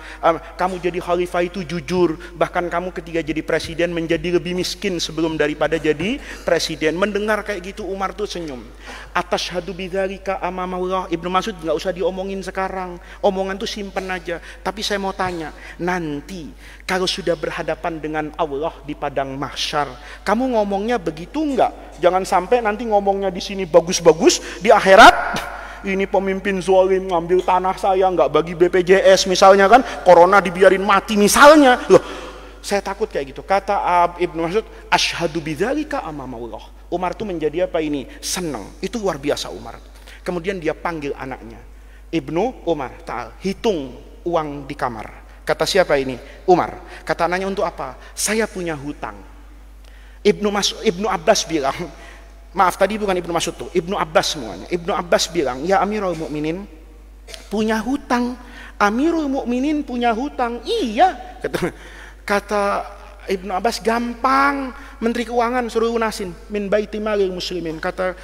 kamu jadi khalifah itu jujur, bahkan kamu ketika jadi presiden menjadi lebih miskin sebelum daripada jadi presiden. Mendengar kayak gitu Umar tuh senyum. Atashhadu bidzalika amamullah. Ibnu Mas'ud nggak usah diomongin sekarang, omongan tuh simpen aja. Tapi saya mau tanya, nanti kalau sudah berhadapan dengan Allah di padang mahsyar, kamu ngomongnya begitu nggak? Jangan sampai nanti ngomongnya di sini bagus-bagus, di akhirat ini pemimpin zalim ngambil tanah saya, nggak bagi BPJS misalnya, kan, corona dibiarin mati misalnya. Loh, saya takut kayak gitu. Kata Ibnu Mas'ud, asyhadu bidzalika amamullah. Umar tuh menjadi apa ini? Senang. Itu luar biasa Umar. Kemudian dia panggil anaknya, Ibnu Umar, ta'al, hitung uang di kamar. Kata siapa ini? Umar. Kata anaknya, untuk apa? Saya punya hutang. Ibnu Abbas bilang, maaf tadi bukan Ibnu Mas'ud tuh, Ibnu Abbas semuanya. Ibnu Abbas bilang, ya Amirul Mukminin punya hutang. Amirul Mukminin punya hutang. Iya, kata Ibnu Abbas, gampang, Menteri Keuangan suruh lunasin min baiti malil muslimin. Kata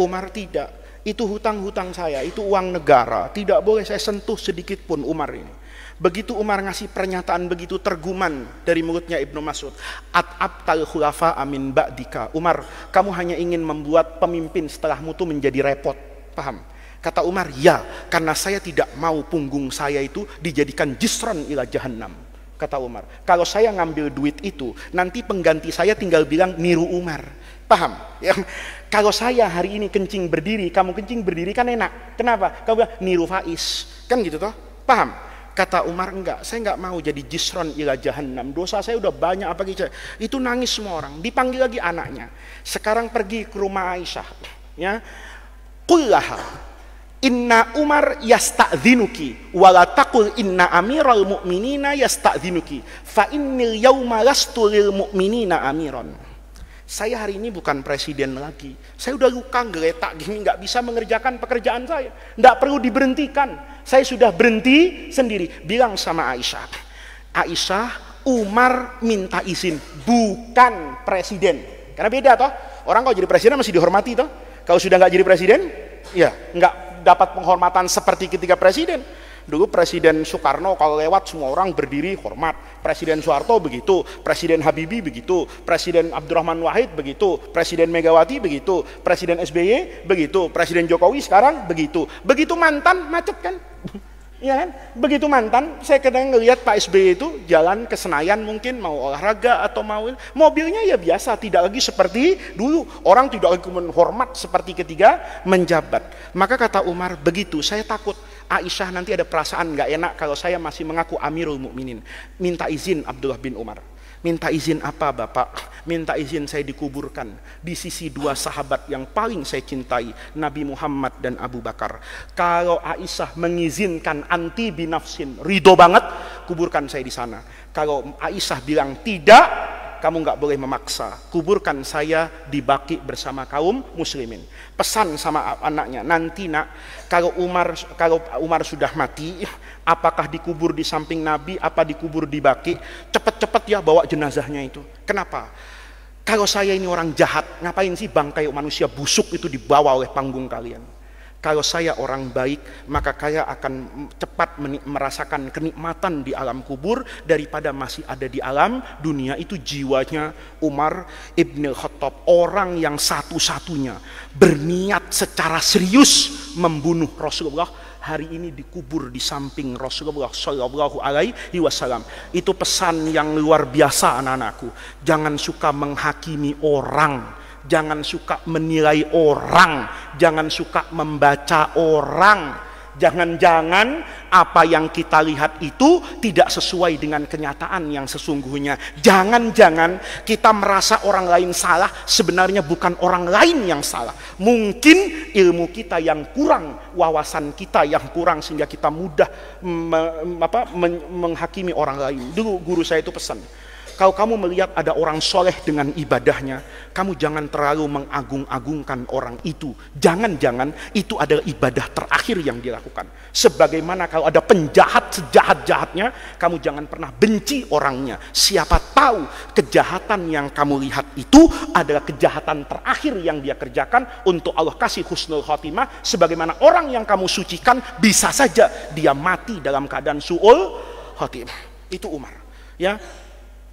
Umar, tidak. Itu hutang-hutang saya, itu uang negara, tidak boleh saya sentuh sedikit pun. Umar ini. Begitu Umar ngasih pernyataan begitu, terguman dari mulutnya Ibnu Mas'ud, at'abtal khulafa amin ba'dika. Umar, kamu hanya ingin membuat pemimpin setelahmu itu menjadi repot. Paham? Kata Umar, ya, karena saya tidak mau punggung saya itu dijadikan jisran ila jahannam. Kata Umar, kalau saya ngambil duit itu, nanti pengganti saya tinggal bilang niru Umar. Paham? Ya, kalau saya hari ini kencing berdiri, kamu kencing berdiri kan enak. Kenapa? Kamu bilang niru Faiz, kan gitu toh? Paham? Kata Umar, enggak, saya enggak mau jadi jisron ila jahannam. Dosa saya udah banyak apa gitu. Itu nangis semua orang. Dipanggil lagi anaknya. Sekarang pergi ke rumah Aisyah. Ya. Qullaha inna Umar yasta'dzinuki wala taqul inna amiral mu'minina yasta'dzinuki fa innil yawma lastu lil mu'minina amiran. Saya hari ini bukan presiden lagi. Saya udah luka geletak gini, nggak bisa mengerjakan pekerjaan saya. Nggak perlu diberhentikan. Saya sudah berhenti sendiri. Bilang sama Aisyah, Aisyah, Umar minta izin, bukan presiden. Karena beda toh. Orang kalau jadi presiden masih dihormati toh. Kalau sudah nggak jadi presiden, ya nggak dapat penghormatan seperti ketika presiden. Dulu Presiden Soekarno kalau lewat semua orang berdiri hormat. Presiden Soeharto begitu, Presiden Habibie begitu, Presiden Abdurrahman Wahid begitu, Presiden Megawati begitu, Presiden SBY begitu, Presiden Jokowi sekarang begitu. Begitu mantan macet kan? Ya kan? Begitu mantan, saya kadang ngelihat Pak SBY itu jalan ke Senayan mungkin mau olahraga atau mau mobilnya ya biasa, tidak lagi seperti dulu. Orang tidak lagi menghormat seperti ketika menjabat. Maka kata Umar, begitu saya takut Aisyah nanti ada perasaan nggak enak kalau saya masih mengaku Amirul Mukminin. Minta izin Abdullah bin Umar. Minta izin apa Bapak? Minta izin saya dikuburkan di sisi dua sahabat yang paling saya cintai, Nabi Muhammad dan Abu Bakar. Kalau Aisyah mengizinkan anti binafsin, ridho banget, kuburkan saya di sana. Kalau Aisyah bilang tidak, kamu nggak boleh memaksa, kuburkan saya di Baqi bersama kaum muslimin. Pesan sama anaknya, nanti nak, kalau Umar sudah mati, apakah dikubur di samping Nabi, apa dikubur di Baqi? Cepet-cepet ya bawa jenazahnya itu. Kenapa? Kalau saya ini orang jahat, ngapain sih bangkai manusia busuk itu dibawa oleh panggung kalian? Kalau saya orang baik, maka saya akan cepat merasakan kenikmatan di alam kubur daripada masih ada di alam dunia. Itu jiwanya Umar ibn Khattab, orang yang satu-satunya berniat secara serius membunuh Rasulullah. Hari ini dikubur di samping Rasulullah Shallallahu Alaihi Wasallam. Itu pesan yang luar biasa anak-anakku. Jangan suka menghakimi orang. Jangan suka menilai orang, jangan suka membaca orang. Jangan-jangan apa yang kita lihat itu tidak sesuai dengan kenyataan yang sesungguhnya. Jangan-jangan kita merasa orang lain salah, sebenarnya bukan orang lain yang salah. Mungkin ilmu kita yang kurang, wawasan kita yang kurang sehingga kita mudah menghakimi orang lain. Dulu guru saya itu pesan, kalau kamu melihat ada orang soleh dengan ibadahnya, kamu jangan terlalu mengagung-agungkan orang itu. Jangan-jangan itu adalah ibadah terakhir yang dilakukan. Sebagaimana kalau ada penjahat sejahat-jahatnya, kamu jangan pernah benci orangnya. Siapa tahu kejahatan yang kamu lihat itu adalah kejahatan terakhir yang dia kerjakan untuk Allah kasih husnul khotimah. Sebagaimana orang yang kamu sucikan bisa saja dia mati dalam keadaan su'ul khotimah. Itu Umar. Ya.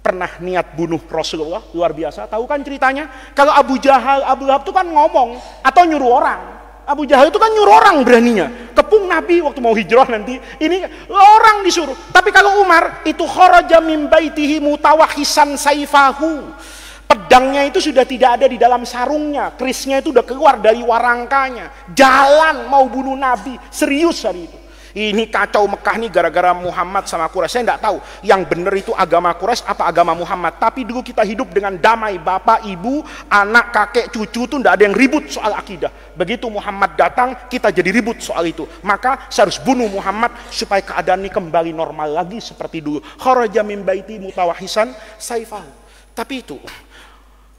Pernah niat bunuh Rasulullah, luar biasa. Tahu kan ceritanya? Kalau Abu Jahal, Abu Lahab itu kan ngomong atau nyuruh orang. Abu Jahal itu kan nyuruh orang beraninya. Kepung Nabi waktu mau hijrah nanti. Ini orang disuruh. Tapi kalau Umar itu kharaja min baitihi mutawahisan saifahu. Pedangnya itu sudah tidak ada di dalam sarungnya. Kerisnya itu udah keluar dari warangkanya. Jalan mau bunuh Nabi. Serius hari itu. Ini kacau Mekah nih gara-gara Muhammad sama Quraisy. Saya tidak tahu yang benar itu agama Quraisy apa agama Muhammad. Tapi dulu kita hidup dengan damai. Bapak, ibu, anak, kakek, cucu itu tidak ada yang ribut soal akidah. Begitu Muhammad datang, kita jadi ribut soal itu. Maka saya harus bunuh Muhammad supaya keadaan ini kembali normal lagi seperti dulu. Kharaja min baiti mutawahisan saifahu. Tapi itu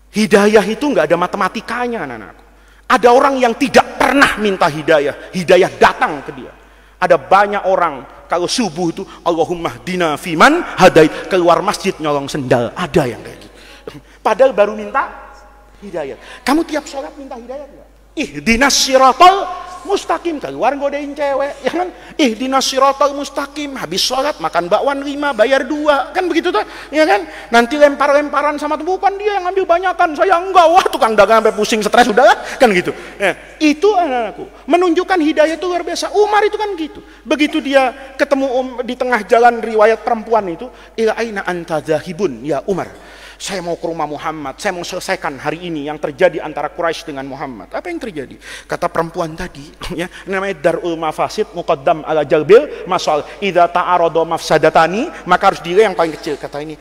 hidayah itu nggak ada matematikanya, anak-anakku. Ada orang yang tidak pernah minta hidayah. Hidayah datang ke dia. Ada banyak orang kalau subuh itu Allahumma hdina fiman hadait, keluar masjid nyolong sendal. Ada yang kayak gitu. Padahal baru minta hidayah. Kamu tiap sholat minta hidayah enggak? Ihdinas siratal mustaqim, keluar godain cewek, ya kan? Ihdinas siratal mustaqim, habis sholat makan bakwan 5 bayar 2, kan begitu tuh, ya kan? Nanti lempar-lemparan sama tuh, bukan dia yang ngambil banyakan, saya enggak. Wah, tukang dagang sampai pusing stres udah lah, kan gitu. Ya, itu anak-anakku menunjukkan hidayah itu luar biasa. Umar itu kan gitu. Begitu dia ketemu di tengah jalan riwayat perempuan itu, ila aina anta dzahibun ya Umar. Saya mau ke rumah Muhammad, saya mau selesaikan hari ini yang terjadi antara Quraisy dengan Muhammad. Apa yang terjadi? Kata perempuan tadi, ya, namanya darul mafasid muqaddam ala jalbil masal. Idza ta'arada mafsadatani, maka harus dilihat yang paling kecil. Kata ini,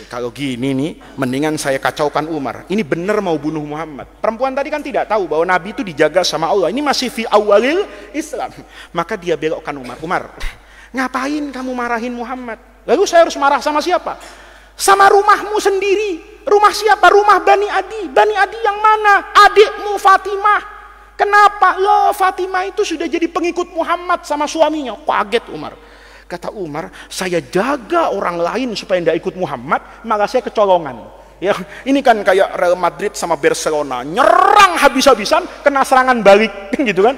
kalau gini nih, mendingan saya kacaukan Umar. Ini benar mau bunuh Muhammad. Perempuan tadi kan tidak tahu bahwa Nabi itu dijaga sama Allah. Ini masih fi awalil Islam. Maka dia belokkan Umar. Umar, ngapain kamu marahin Muhammad? Lalu saya harus marah sama siapa? Sama rumahmu sendiri. Rumah siapa? Rumah Bani Adi. Bani Adi yang mana? Adikmu Fatimah. Kenapa? Loh, Fatimah itu sudah jadi pengikut Muhammad sama suaminya. Kaget Umar. Kata Umar, saya jaga orang lain supaya tidak ikut Muhammad, maka saya kecolongan. Ya, ini kan kayak Real Madrid sama Barcelona, nyerang habis-habisan, kena serangan balik, gitu kan?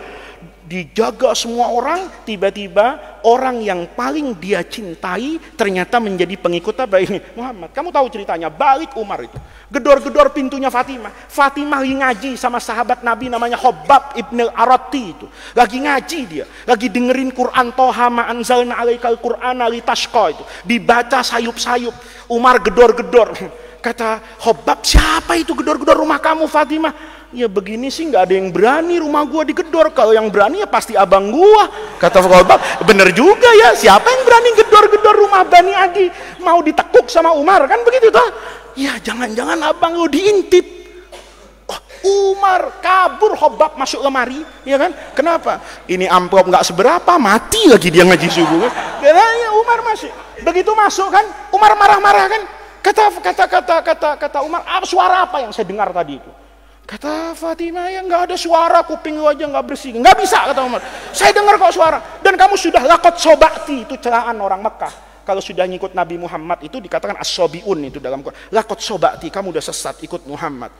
Dijaga semua orang, tiba-tiba orang yang paling dia cintai ternyata menjadi pengikut apa ini? Muhammad. Kamu tahu ceritanya, balik Umar itu, gedor-gedor pintunya Fatimah. Fatimah lagi ngaji sama sahabat Nabi namanya Khabbab ibn al-Arati itu. Lagi ngaji dia, lagi dengerin Quran Toha ma anzalna alaikal Qur'ana litashqa itu. Dibaca sayup-sayup. Umar gedor-gedor. Kata Khabbab, siapa itu gedor-gedor rumah kamu Fatimah? Ya begini sih nggak ada yang berani rumah gua digedor. Kalau yang berani ya pasti abang gua. Kata Khabbab, bener juga ya. Siapa yang berani gedor-gedor rumah Bani Adi? Mau ditekuk sama Umar kan begitu toh? Ya jangan-jangan abang lu diintip. Oh, Umar kabur, Khabbab masuk lemari, ya kan? Kenapa? Ini amplop nggak seberapa, mati lagi dia ngaji subuh. Karena Umar masih. Begitu masuk kan, Umar marah-marah kan? Kata Umar, suara apa yang saya dengar tadi itu? Kata Fatimah, ya nggak ada suara, kuping lu aja nggak bersih. Nggak bisa, kata Umar. Saya dengar kok suara. Dan kamu sudah lakot sobakti, itu celaan orang Mekah. Kalau sudah ngikut Nabi Muhammad itu dikatakan as-sobiun itu dalam Quran. Lakot sobakti, kamu udah sesat ikut Muhammad.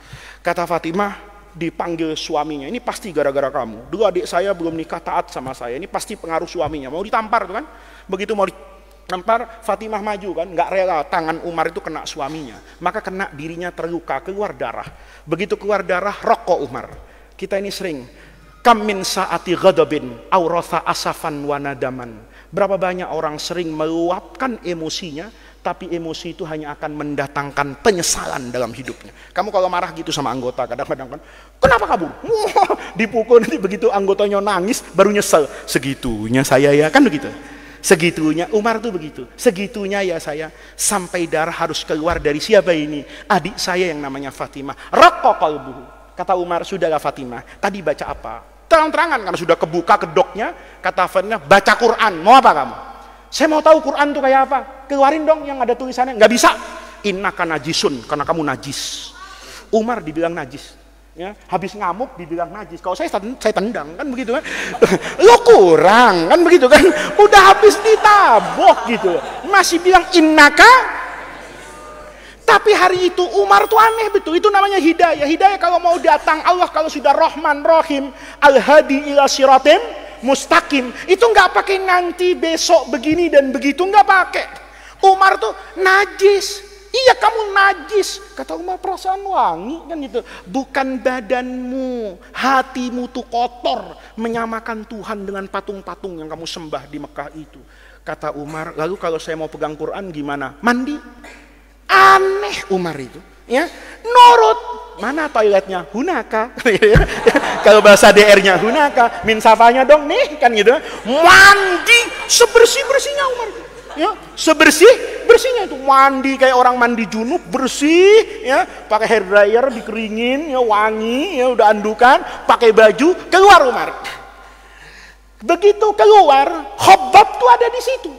Kata Fatimah, dipanggil suaminya. Ini pasti gara-gara kamu. Dulu adik saya belum nikah taat sama saya. Ini pasti pengaruh suaminya. Mau ditampar tuh kan? Begitu mau ditampar, Fatimah maju kan, nggak rela tangan Umar itu kena suaminya, maka kena dirinya terluka, keluar darah. Begitu keluar darah, rokok Umar. Kita ini sering, kam min saati ghadabin auratha asafan wa nadaman. Berapa banyak orang sering meluapkan emosinya, tapi emosi itu hanya akan mendatangkan penyesalan dalam hidupnya. Kamu kalau marah gitu sama anggota, kadang-kadang kan, kenapa kabur? Dipukul, nanti begitu anggotanya nangis, baru nyesel. Segitunya saya ya, kan begitu. Segitunya, Umar tuh begitu. Segitunya ya saya, sampai darah harus keluar dari siapa ini? Adik saya yang namanya Fatimah. Raqqa qalbuhu. Kata Umar, sudahlah Fatimah, tadi baca apa? Terang-terangan, karena sudah kebuka kedoknya. Kata Fatimah, baca Quran. Mau apa kamu? Saya mau tahu Quran tuh kayak apa. Keluarin dong yang ada tulisannya. Nggak bisa. Innaka najisun, karena kamu najis. Umar dibilang najis. Ya, habis ngamuk dibilang najis. Kalau saya tendang kan begitu kan. Lo kurang kan begitu kan. Udah habis ditabok gitu. Masih bilang innaka. Tapi hari itu Umar tuh aneh betul. Itu namanya hidayah. Hidayah kalau mau datang Allah, kalau sudah Rahman Rahim, Al-Hadi ila siratim mustaqim, itu nggak pakai nanti besok begini dan begitu, nggak pakai. Umar tuh najis. Iya kamu najis. Kata Umar, perasaan wangi kan gitu. Bukan badanmu, hatimu tuh kotor, menyamakan Tuhan dengan patung-patung yang kamu sembah di Mekah itu. Kata Umar, lalu kalau saya mau pegang Quran gimana? Mandi. Aneh Umar itu, ya. Nurut. Mana toiletnya? Hunaka. Kalau bahasa DR-nya hunaka, min safanya dong nih kan gitu. Mandi sebersih-bersihnya Umar itu. Ya, sebersih-bersihnya itu, mandi kayak orang mandi junub, bersih ya, pakai hair dryer dikeringin ya, wangi ya, udah andukan, pakai baju, keluar Umar. Begitu keluar, Khabbab tuh ada di situ.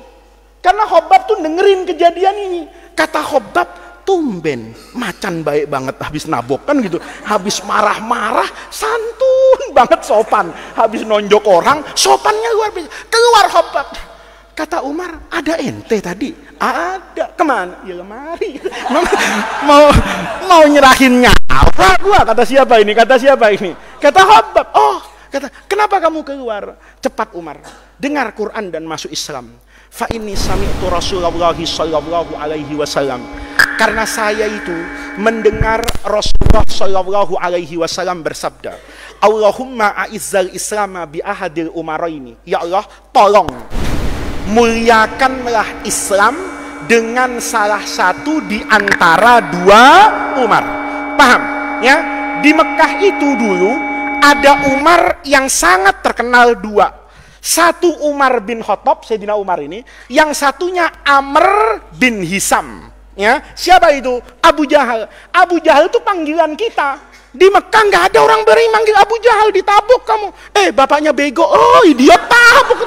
Karena Khabbab tuh dengerin kejadian ini. Kata Khabbab, tumben macan baik banget habis nabok kan gitu, habis marah-marah santun banget, sopan, habis nonjok orang sopannya luar biasa. Keluar Khabbab. Kata Umar, ada ente tadi? Ada. Kemana? Ya lemari. mau nyerahin nyawa gua. Kata siapa ini? Kata siapa ini? Kata Khabbab. Oh, kata, kenapa kamu keluar? Cepat Umar, dengar Quran dan masuk Islam. Fa inni sami'tu Rasulullah sallallahu alaihi wasallam. Karena saya itu mendengar Rasulullah sallallahu alaihi wasallam bersabda, Allahumma a'izzal islama bi ahadil umaraini. Ya Allah, tolong muliakanlah Islam dengan salah satu di antara dua Umar. Paham? Ya, di Mekah itu dulu ada Umar yang sangat terkenal dua. Satu Umar bin Khattab, Sayyidina Umar ini, yang satunya Amr bin Hisam. Ya, siapa itu? Abu Jahal. Abu Jahal itu panggilan kita. Di Mekah nggak ada orang berani manggil Abu Jahal, ditabuk kamu. Bapaknya bego. Oh, idiot, tabuk.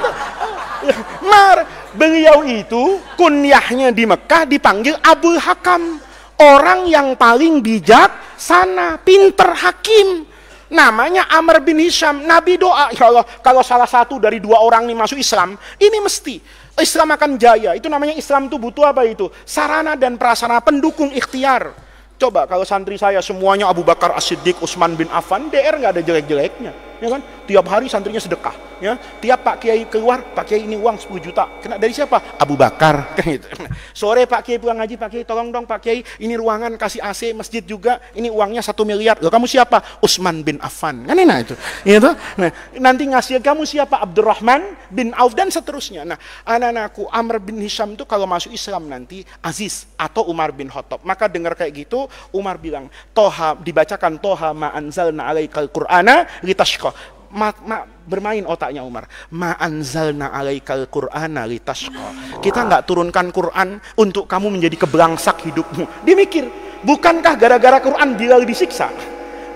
Beliau itu kunyahnya di Mekah dipanggil Abul Hakam. Orang yang paling bijaksana, pinter, hakim. Namanya Amr bin Hisham. Nabi doa, ya Allah, kalau salah satu dari dua orang ini masuk Islam, ini mesti Islam akan jaya. Itu namanya Islam itu butuh apa itu? Sarana dan prasarana pendukung ikhtiar. Coba kalau santri saya semuanya Abu Bakar As-Siddiq, Utsman bin Affan, DR nggak ada jelek-jeleknya, ya kan? Tiap hari santrinya sedekah, ya. Tiap Pak Kiai keluar, Pak Kiai ini uang 10 juta. Kena dari siapa? Abu Bakar, kan gitu. Sore Pak Kiai pulang ngaji, Pak Kiai tolong dong Pak Kiai, ini ruangan kasih AC masjid juga, ini uangnya 1 miliar. Loh, kamu siapa? Utsman bin Affan. Kan enak itu. Gitu. Nah, nanti ngasih kamu siapa? Abdurrahman bin Auf dan seterusnya. Nah, anak-anakku Amr bin Hisham itu kalau masuk Islam nanti Aziz atau Umar bin Khattab. Maka dengar kayak gitu, Umar bilang, Toha, dibacakan Toha ma anzalna alaikal Qur'ana litashqa. Bermain otaknya Umar. Ma anzalna alaikal Qur'ana litashqa. Kita nggak turunkan Quran untuk kamu menjadi kebelangsak hidupmu. Dia mikir, bukankah gara-gara Quran Bilal disiksa?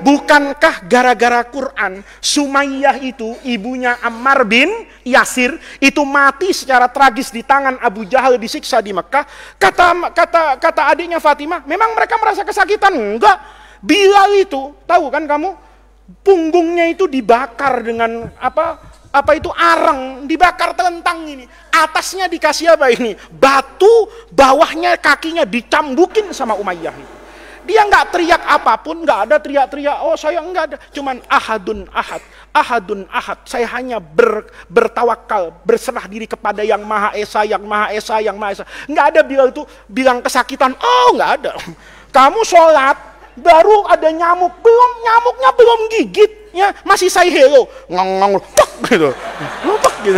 Bukankah gara-gara Quran Sumayyah itu ibunya Ammar bin Yasir itu mati secara tragis di tangan Abu Jahal disiksa di Mekah? Kata adiknya Fatimah, memang mereka merasa kesakitan? Enggak. Bilal itu, tahu kan kamu? Punggungnya itu dibakar dengan apa itu arang, dibakar telentang ini. Atasnya dikasih apa ini? Batu, bawahnya kakinya dicambukin sama Umayyah itu. Dia nggak teriak apapun, nggak ada teriak-teriak, oh saya nggak ada, cuman ahadun ahad, ahadun ahad. Saya hanya bertawakal, berserah diri kepada yang Maha Esa, yang Maha Esa, yang Maha Esa. Nggak ada Bilal itu bilang kesakitan, oh nggak ada. Kamu sholat, baru ada nyamuk, nyamuknya belum gigit, ya masih say hello, ngong gitu, gitu.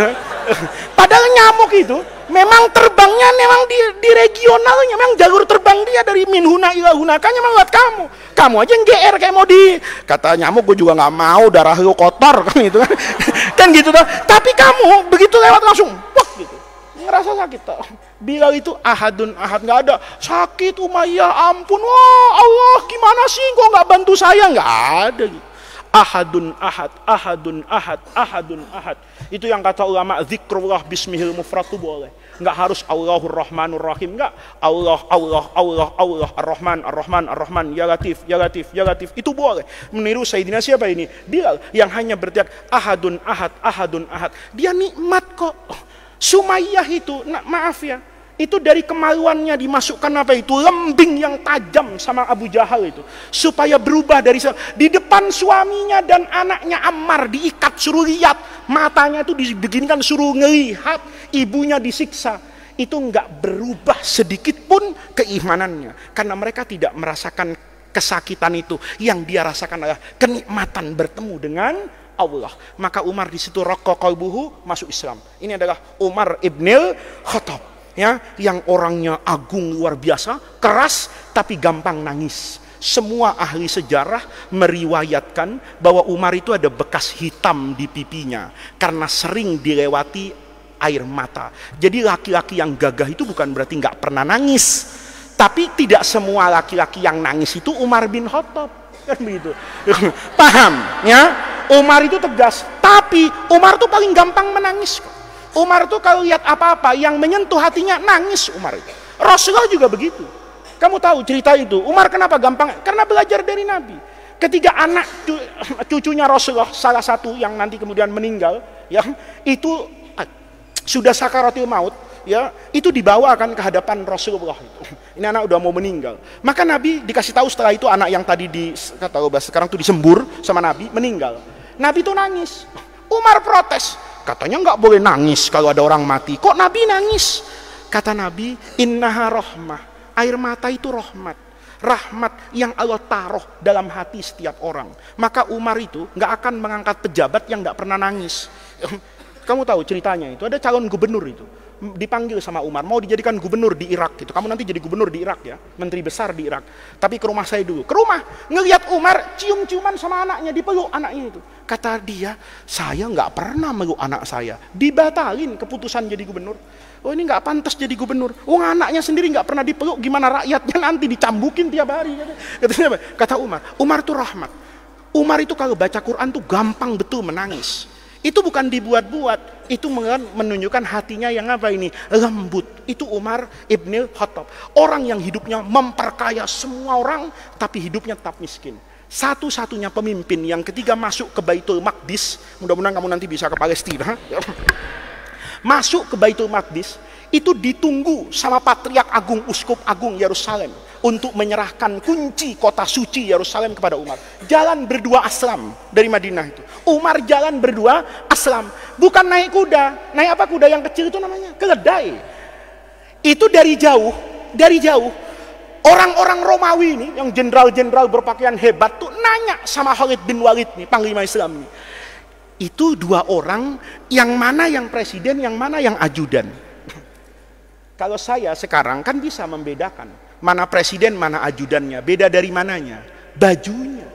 Padahal nyamuk itu memang terbangnya memang di regionalnya, memang jalur terbang dia dari minhuna ila hunakanya memang buat kamu. Kamu aja yang GR kayak mau kata nyamuk, gue juga nggak mau darah lu kotor kan gitu kan, kan gitu tuh. Tapi kamu begitu lewat langsung, wah gitu, ngerasa sakit tuh. Bilal itu ahadun ahad, nggak ada sakit Umayyah, ampun, wah Allah gimana sih kok nggak bantu saya, nggak ada gitu. Ahadun ahad, ahadun ahad, ahadun ahad. Itu yang kata ulama, zikrullah bismihil mufrad itu boleh. Nggak harus Allahur Rahmanur Rahim, nggak. Allah, Allah, Allah, Allah, Ar-Rahman, Ar-Rahman, Ar-Rahman, Ya Latif, Ya Latif, Ya Latif. Itu boleh. Meniru Sayyidina siapa ini? Bilal, yang hanya berteriak ahadun ahad, ahadun ahad. Dia nikmat kok. Sumayyah itu, maaf ya, itu dari kemaluannya dimasukkan apa itu lembing yang tajam sama Abu Jahal itu supaya berubah dari di depan suaminya dan anaknya Ammar diikat suruh lihat, matanya itu dibeginikan suruh ngelihat ibunya disiksa, itu nggak berubah sedikit pun keimanannya karena mereka tidak merasakan kesakitan itu. Yang dia rasakan adalah kenikmatan bertemu dengan Allah. Maka Umar di situ raqqa qalbuhu, masuk Islam. Ini adalah Umar ibnil Khattab, ya, yang orangnya agung luar biasa, keras tapi gampang nangis. Semua ahli sejarah meriwayatkan bahwa Umar itu ada bekas hitam di pipinya karena sering dilewati air mata. Jadi laki-laki yang gagah itu bukan berarti nggak pernah nangis, tapi tidak semua laki-laki yang nangis itu Umar bin Khattab, kan begitu. Paham ya? Umar itu tegas, tapi Umar itu paling gampang menangis. Umar tuh kalau lihat apa-apa yang menyentuh hatinya nangis Umar itu. Rasulullah juga begitu. Kamu tahu cerita itu. Umar kenapa gampang? Karena belajar dari Nabi. Ketika anak cucunya Rasulullah salah satu yang nanti kemudian meninggal, ya, itu sudah sakaratul maut, ya, itu dibawakan ke hadapan Rasulullah itu. Ini anak udah mau meninggal. Maka Nabi dikasih tahu setelah itu anak yang tadi sekarang tuh disembur sama Nabi meninggal. Nabi tuh nangis. Umar protes. Katanya nggak boleh nangis kalau ada orang mati. Kok Nabi nangis? Kata Nabi, innaha rahmah. Air mata itu rahmat. Rahmat yang Allah taruh dalam hati setiap orang. Maka Umar itu nggak akan mengangkat pejabat yang nggak pernah nangis. Kamu tahu ceritanya itu, ada calon gubernur itu. dipanggil sama Umar, mau dijadikan gubernur di Irak gitu. Kamu nanti jadi gubernur di Irak ya, menteri besar di Irak. Tapi ke rumah saya dulu. Ke rumah, ngelihat Umar cium-ciuman sama anaknya, dipeluk anaknya itu. Kata dia, saya nggak pernah meluk anak saya. Dibatalin keputusan jadi gubernur. Oh ini nggak pantas jadi gubernur. Oh anaknya sendiri nggak pernah dipeluk, gimana rakyatnya nanti dicambukin tiap hari. Kata Umar tuh rahmat. Umar itu kalau baca Quran tuh gampang betul menangis. Itu bukan dibuat-buat, itu menunjukkan hatinya yang apa ini? Lembut. Itu Umar ibn Khattab. Orang yang hidupnya memperkaya semua orang, tapi hidupnya tetap miskin. Satu-satunya pemimpin yang ketika masuk ke Baitul Maqdis, mudah-mudahan kamu nanti bisa ke Palestina, masuk ke Baitul Maqdis, itu ditunggu sama Patriark Agung, Uskup Agung Yerusalem, untuk menyerahkan kunci kota suci Yerusalem kepada Umar. Jalan berdua aslam dari Madinah itu. Umar jalan berdua aslam. Bukan naik kuda. Naik apa kuda yang kecil itu namanya? Keledai. Itu dari jauh. Orang-orang Romawi ini, yang jenderal-jenderal berpakaian hebat tuh nanya sama Khalid bin Walid nih, panglima Islam nih. Itu dua orang, yang mana yang presiden, yang mana yang ajudan. Kalau saya sekarang kan bisa membedakan mana presiden, mana ajudannya. Beda dari mananya? Bajunya.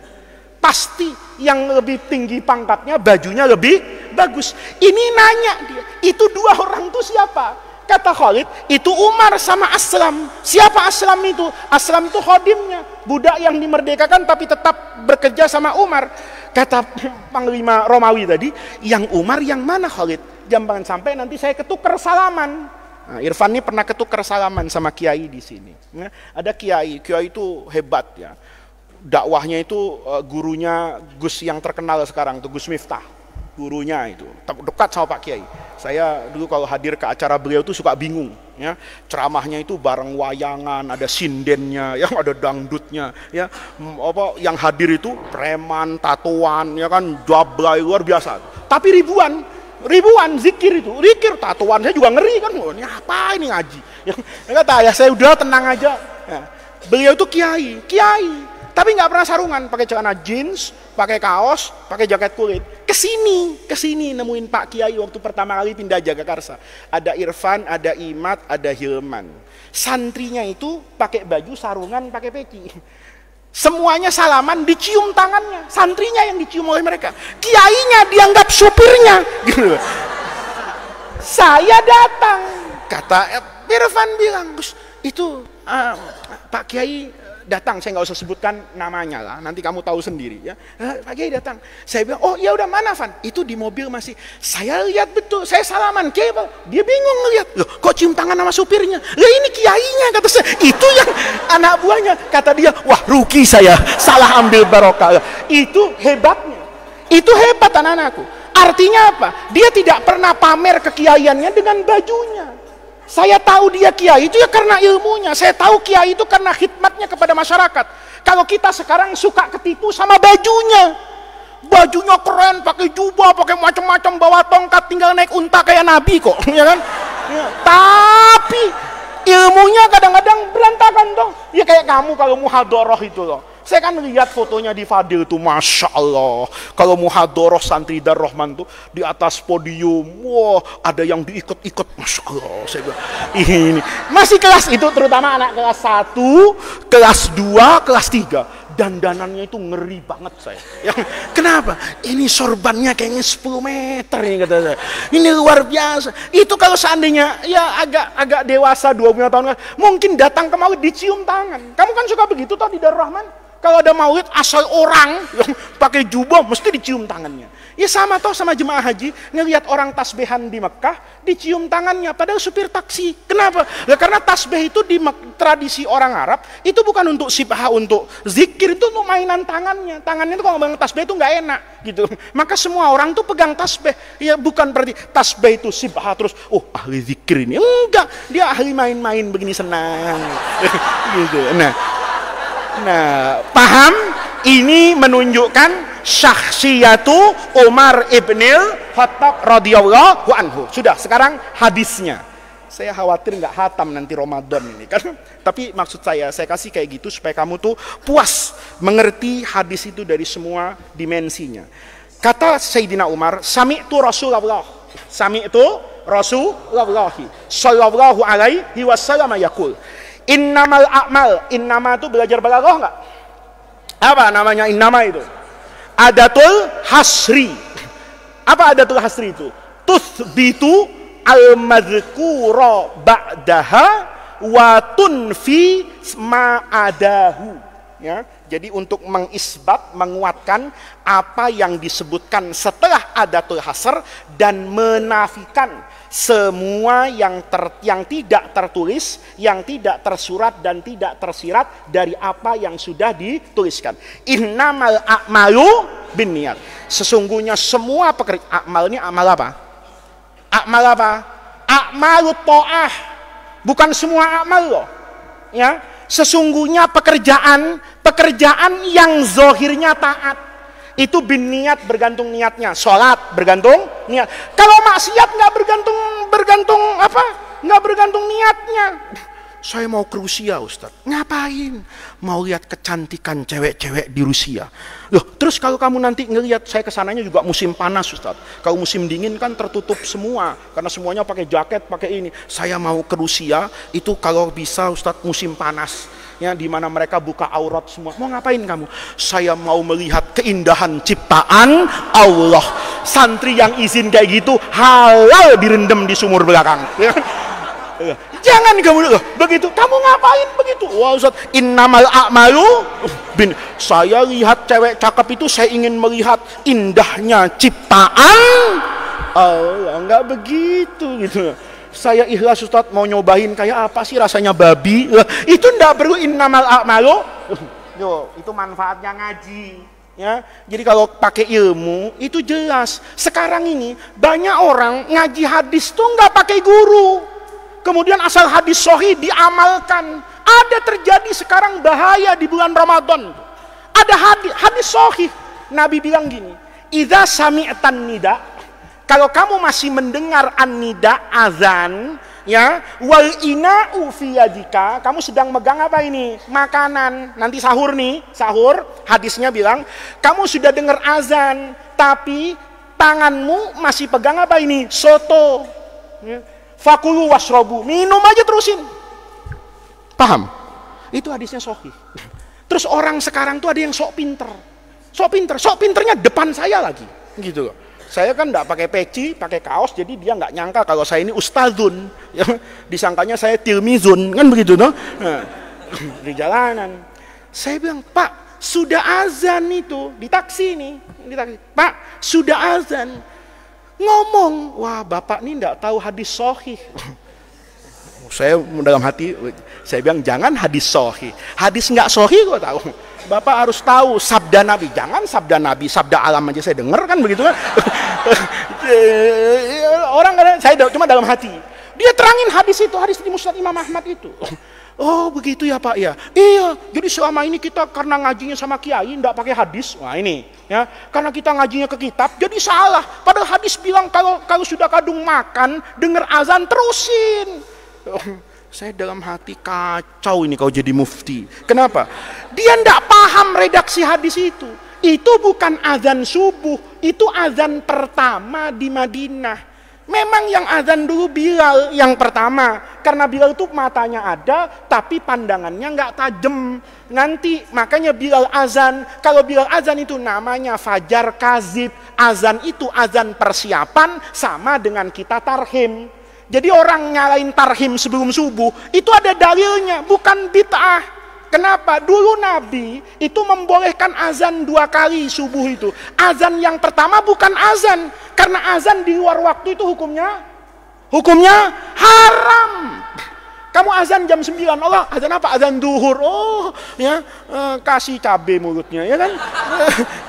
Pasti yang lebih tinggi pangkatnya, bajunya lebih bagus. Ini nanya dia, itu dua orang itu siapa? Kata Khalid, itu Umar sama Aslam. Siapa Aslam itu? Aslam itu khodimnya, budak yang dimerdekakan tapi tetap bekerja sama Umar. Kata panglima Romawi tadi, yang Umar yang mana Khalid? Jangan sampai nanti saya ketukar salaman. Nah, Irfan ini pernah ketukar salaman sama kiai di sini. Nah, ada kiai itu hebat ya. Dakwahnya itu gurunya Gus yang terkenal sekarang tuh, Gus Miftah. Gurunya itu dekat sama Pak Kiai. Saya dulu kalau hadir ke acara beliau tuh suka bingung ya. Ceramahnya itu bareng wayangan, ada sindennya, yang ada dangdutnya ya. Yang hadir itu preman, tatoan ya kan, jablay luar biasa. Tapi ribuan zikir itu, tatuan saya juga ngeri kan, ini apa ini ngaji? Ya kata ya saya udah tenang aja. Ya. Beliau itu kiai, tapi nggak pernah sarungan, pakai celana jeans, pakai kaos, pakai jaket kulit. Kesini nemuin Pak Kiai waktu pertama kali pindah Jagakarsa. Ada Irfan, ada Imat, ada Hilman. Santrinya itu pakai baju sarungan, pakai peci. Semuanya salaman, dicium tangannya. Santrinya yang dicium oleh mereka. Kiainya dianggap supirnya. Gitu. Saya datang. Kata Irfan bilang, Gus, itu Pak Kiai datang. Saya nggak usah sebutkan namanya lah. Nanti kamu tahu sendiri ya. Pak Kiai datang. Saya bilang, oh ya udah mana Van? Itu di mobil masih. Saya lihat betul. Saya salaman. Kiai, dia bingung ngeliat. Loh, kok cium tangan sama supirnya? Lah ini kiainya kata saya. Itu yang anak buahnya. Kata dia, wah rugi saya. Salah ambil barokah. Itu hebatnya. Itu hebat anak-anakku. Artinya apa? Dia tidak pernah pamer kekiaiannya dengan bajunya. Saya tahu dia kiai itu ya karena ilmunya. Saya tahu kiai itu karena khidmatnya kepada masyarakat. Kalau kita sekarang suka ketipu sama bajunya. Bajunya keren, pakai jubah, pakai macam-macam, bawa tongkat, tinggal naik unta kayak nabi kok, ya kan? Ya. Tapi ilmunya kadang-kadang berantakan dong. Ya kayak kamu kalau muhadharah itu loh. Saya kan lihat fotonya di Fadil tuh, Masya Allah. Kalau muhadharah santri Darrahman tuh di atas podium, wah ada yang diikut-ikut, Masya Allah. Saya bilang, ini masih kelas itu, terutama anak kelas 1, kelas 2, kelas 3. Dandanannya itu ngeri banget saya. Kenapa? Ini sorbannya kayaknya 10 meter nih kata saya. Ini luar biasa. Itu kalau seandainya ya agak dewasa 25 tahun, mungkin datang ke maulid dicium tangan. Kamu kan suka begitu toh di Darrahman? Kalau ada maulid asal orang yang pakai jubah mesti dicium tangannya. Ya sama toh sama jemaah haji, ngelihat orang tasbihan di Mekah dicium tangannya padahal supir taksi. Kenapa? Ya karena tasbih itu di tradisi orang Arab itu bukan untuk sibah, untuk zikir, itu untuk mainan tangannya. Tangannya itu kalau ngomong tasbih itu nggak enak gitu. Maka semua orang tuh pegang tasbih. Ya bukan berarti tasbih itu sibah terus ahli zikir ini. Enggak, dia ahli main-main begini senang. Gitu. Nah, paham? Ini menunjukkan syakhsiyatu Umar ibnil Khattab radhiyallahu anhu. Sudah, sekarang hadisnya. Saya khawatir nggak hatam nanti Ramadan ini kan. Tapi maksud saya kasih kayak gitu supaya kamu tuh puas mengerti hadis itu dari semua dimensinya. Kata Sayyidina Umar, sami'tu Rasulullah. Sami'tu Rasulullah sallallahu alaihi wasallam yaqul, innamal a'mal. Innama itu belajar balaghah enggak? Apa namanya innama itu? Adatul hasri. Apa adatul hasri itu? Tuthbitu al-madhkura ba'daha wa tunfi ma'adahu. Ya, jadi untuk mengisbat, menguatkan apa yang disebutkan setelah adatul hasr dan menafikan semua yang tidak tertulis, yang tidak tersurat dan tidak tersirat dari apa yang sudah dituliskan. Innamal a'malu binniyat. Sesungguhnya semua pekerjaan, amal ini amal apa? Amal apa? A'malut ta'ah. Bukan semua amal loh. Ya, sesungguhnya pekerjaan yang zohirnya taat itu binniat, bergantung niatnya. Sholat bergantung niat. Kalau maksiat nggak bergantung apa? Nggak bergantung niatnya. Saya mau ke Rusia, Ustaz. Ngapain? Mau lihat kecantikan cewek-cewek di Rusia. Loh, terus kalau kamu nanti ngelihat, saya kesananya juga musim panas, Ustaz. Kalau musim dingin kan tertutup semua, karena semuanya pakai jaket, pakai ini. Saya mau ke Rusia, itu kalau bisa, Ustaz, musim panas. Ya, di mana mereka buka aurat semua. Mau ngapain kamu? Saya mau melihat keindahan ciptaan Allah. Santri yang izin kayak gitu halal direndam di sumur belakang. Jangan kamu begitu. Kamu ngapain begitu? Wah, Ustaz, innamal a'malu bin. Saya lihat cewek cakep itu, saya ingin melihat indahnya ciptaan Allah. Enggak begitu gitu. Saya ikhlas, Ustaz, mau nyobain kayak apa sih rasanya babi. Itu enggak perlu innamal a'malu. Yo, itu manfaatnya ngaji. Ya, jadi kalau pakai ilmu itu jelas. Sekarang ini banyak orang ngaji hadis tuh nggak pakai guru. Kemudian asal hadis sahih diamalkan. Ada terjadi sekarang bahaya di bulan Ramadan. Ada hadis sahih. Nabi bilang gini, idza sami'tan nida, kalau kamu masih mendengar an-nida, azan, ya, wal ina'u fi yadika, kamu sedang megang apa ini? Makanan. Nanti sahur nih, sahur, hadisnya bilang, kamu sudah dengar azan, tapi tanganmu masih pegang apa ini? Soto. Ya. Fakulu wasrobu, minum aja terusin. Paham? Itu hadisnya sahih. Terus orang sekarang tuh ada yang sok pinter. Sok pinternya depan saya lagi. Gitu loh. Saya kan enggak pakai peci, pakai kaos, jadi dia enggak nyangka kalau saya ini ustadzun. Ya, disangkanya saya tilmizun, kan begitu no? Nah, di jalanan. Saya bilang, Pak, sudah azan itu di taksi nih, di taksi. Pak, sudah azan. Ngomong, wah bapak ini enggak tahu hadis sahih. Saya dalam hati, saya bilang jangan hadis sahih. Hadis enggak sahih kok tahu. Bapak harus tahu sabda Nabi. Jangan sabda Nabi, sabda alam aja saya dengar kan begitu kan. Orang kadang saya cuma dalam hati. Dia terangin hadis itu, hadis di Musnad Imam Ahmad itu. Oh begitu ya Pak ya. Iya, jadi selama ini kita karena ngajinya sama kiai enggak pakai hadis. Wah ini ya, karena kita ngajinya ke kitab jadi salah. Padahal hadis bilang kalau sudah kadung makan, dengar azan terusin. Saya dalam hati kacau ini kau jadi mufti. Kenapa? Dia enggak paham redaksi hadis itu. Itu bukan azan subuh, itu azan pertama di Madinah. Memang yang azan dulu Bilal yang pertama, karena Bilal itu matanya ada tapi pandangannya nggak tajam. Nanti makanya Bilal azan. Kalau Bilal azan itu namanya fajar kazib. Azan itu azan persiapan, sama dengan kita tarhim. Jadi orang nyalain tarhim sebelum subuh itu ada dalilnya, bukan bid'ah. Kenapa? Dulu Nabi itu membolehkan azan 2 kali subuh itu. Azan yang pertama bukan azan, karena azan di luar waktu itu hukumnya haram. Kamu azan jam 9, Allah azan apa? Azan duhur. Oh ya, kasih cabai mulutnya ya kan.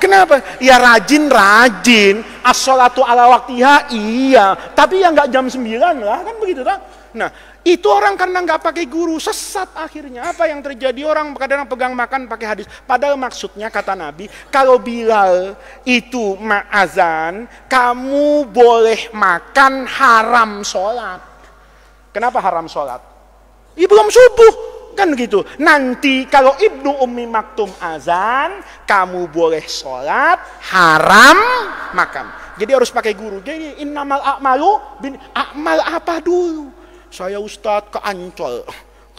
Kenapa? Ya rajin. As-sholatu ala waktiha, iya. Tapi ya nggak jam 9 lah kan begitu kan. Nah itu orang karena nggak pakai guru sesat akhirnya. Apa yang terjadi? Orang kadang pegang makan pakai hadis. Padahal maksudnya kata Nabi, kalau Bilal itu azan, kamu boleh makan, haram sholat. Kenapa haram sholat? Ya belum subuh kan gitu. Nanti kalau Ibnu Ummi Maktum azan, kamu boleh sholat, haram makan. Jadi harus pakai guru. Jadi innamal a'malu amal apa dulu? Saya Ustadz ke Ancol.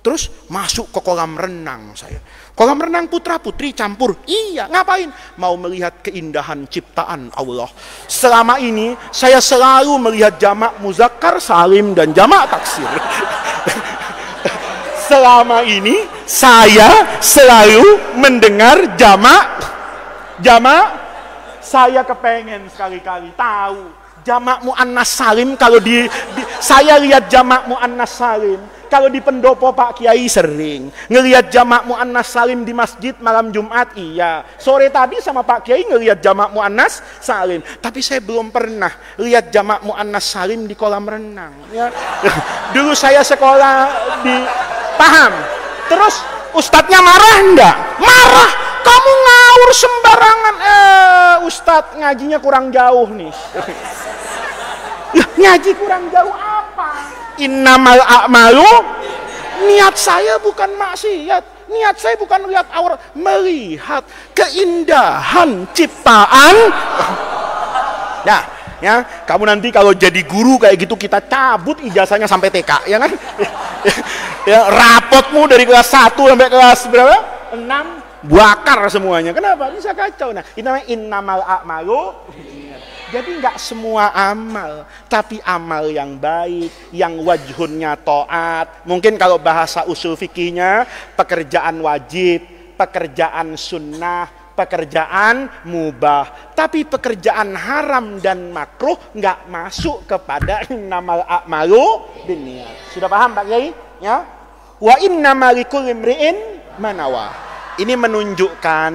Terus masuk ke kolam renang saya. Kolam renang putra putri campur. Iya, ngapain? Mau melihat keindahan ciptaan Allah. Selama ini saya selalu melihat jamak muzakkar salim dan jamak taksir. Selama ini saya selalu mendengar jamak. Saya kepengen sekali-kali tahu jamak muannas salim. Kalau saya lihat jamak muannas salim kalau di pendopo Pak Kiai sering ngelihat jamak muannas salim di masjid malam Jumat. Iya, sore tadi sama Pak Kiai ngelihat jamak muannas salim, tapi saya belum pernah lihat jamak muannas salim di kolam renang ya. Dulu saya sekolah di paham. Terus ustadznya marah enggak? Marah. Kamu ngawur sembarangan. Ustadz ngajinya kurang jauh nih. Ngaji kurang jauh apa? Innamal a'malu, niat saya bukan maksiat, niat saya bukan lihat aurat, melihat keindahan ciptaan. Nah, ya, kamu nanti kalau jadi guru kayak gitu kita cabut ijazahnya sampai TK, ya kan? Ya, rapotmu dari kelas 1 sampai kelas berapa? 6 bakar semuanya. Kenapa? Bisa kacau. Nah, ini namanya innamal a'malu. Jadi nggak semua amal, tapi amal yang baik, yang wajhunnya taat. Mungkin kalau bahasa usul fikihnya, pekerjaan wajib, pekerjaan sunnah, pekerjaan mubah. Tapi pekerjaan haram dan makruh nggak masuk kepada innamal a'malu binniyat. Sudah paham Pak Kiai? Ya. Wa innamal likulli imri'in ma nawa. Ini menunjukkan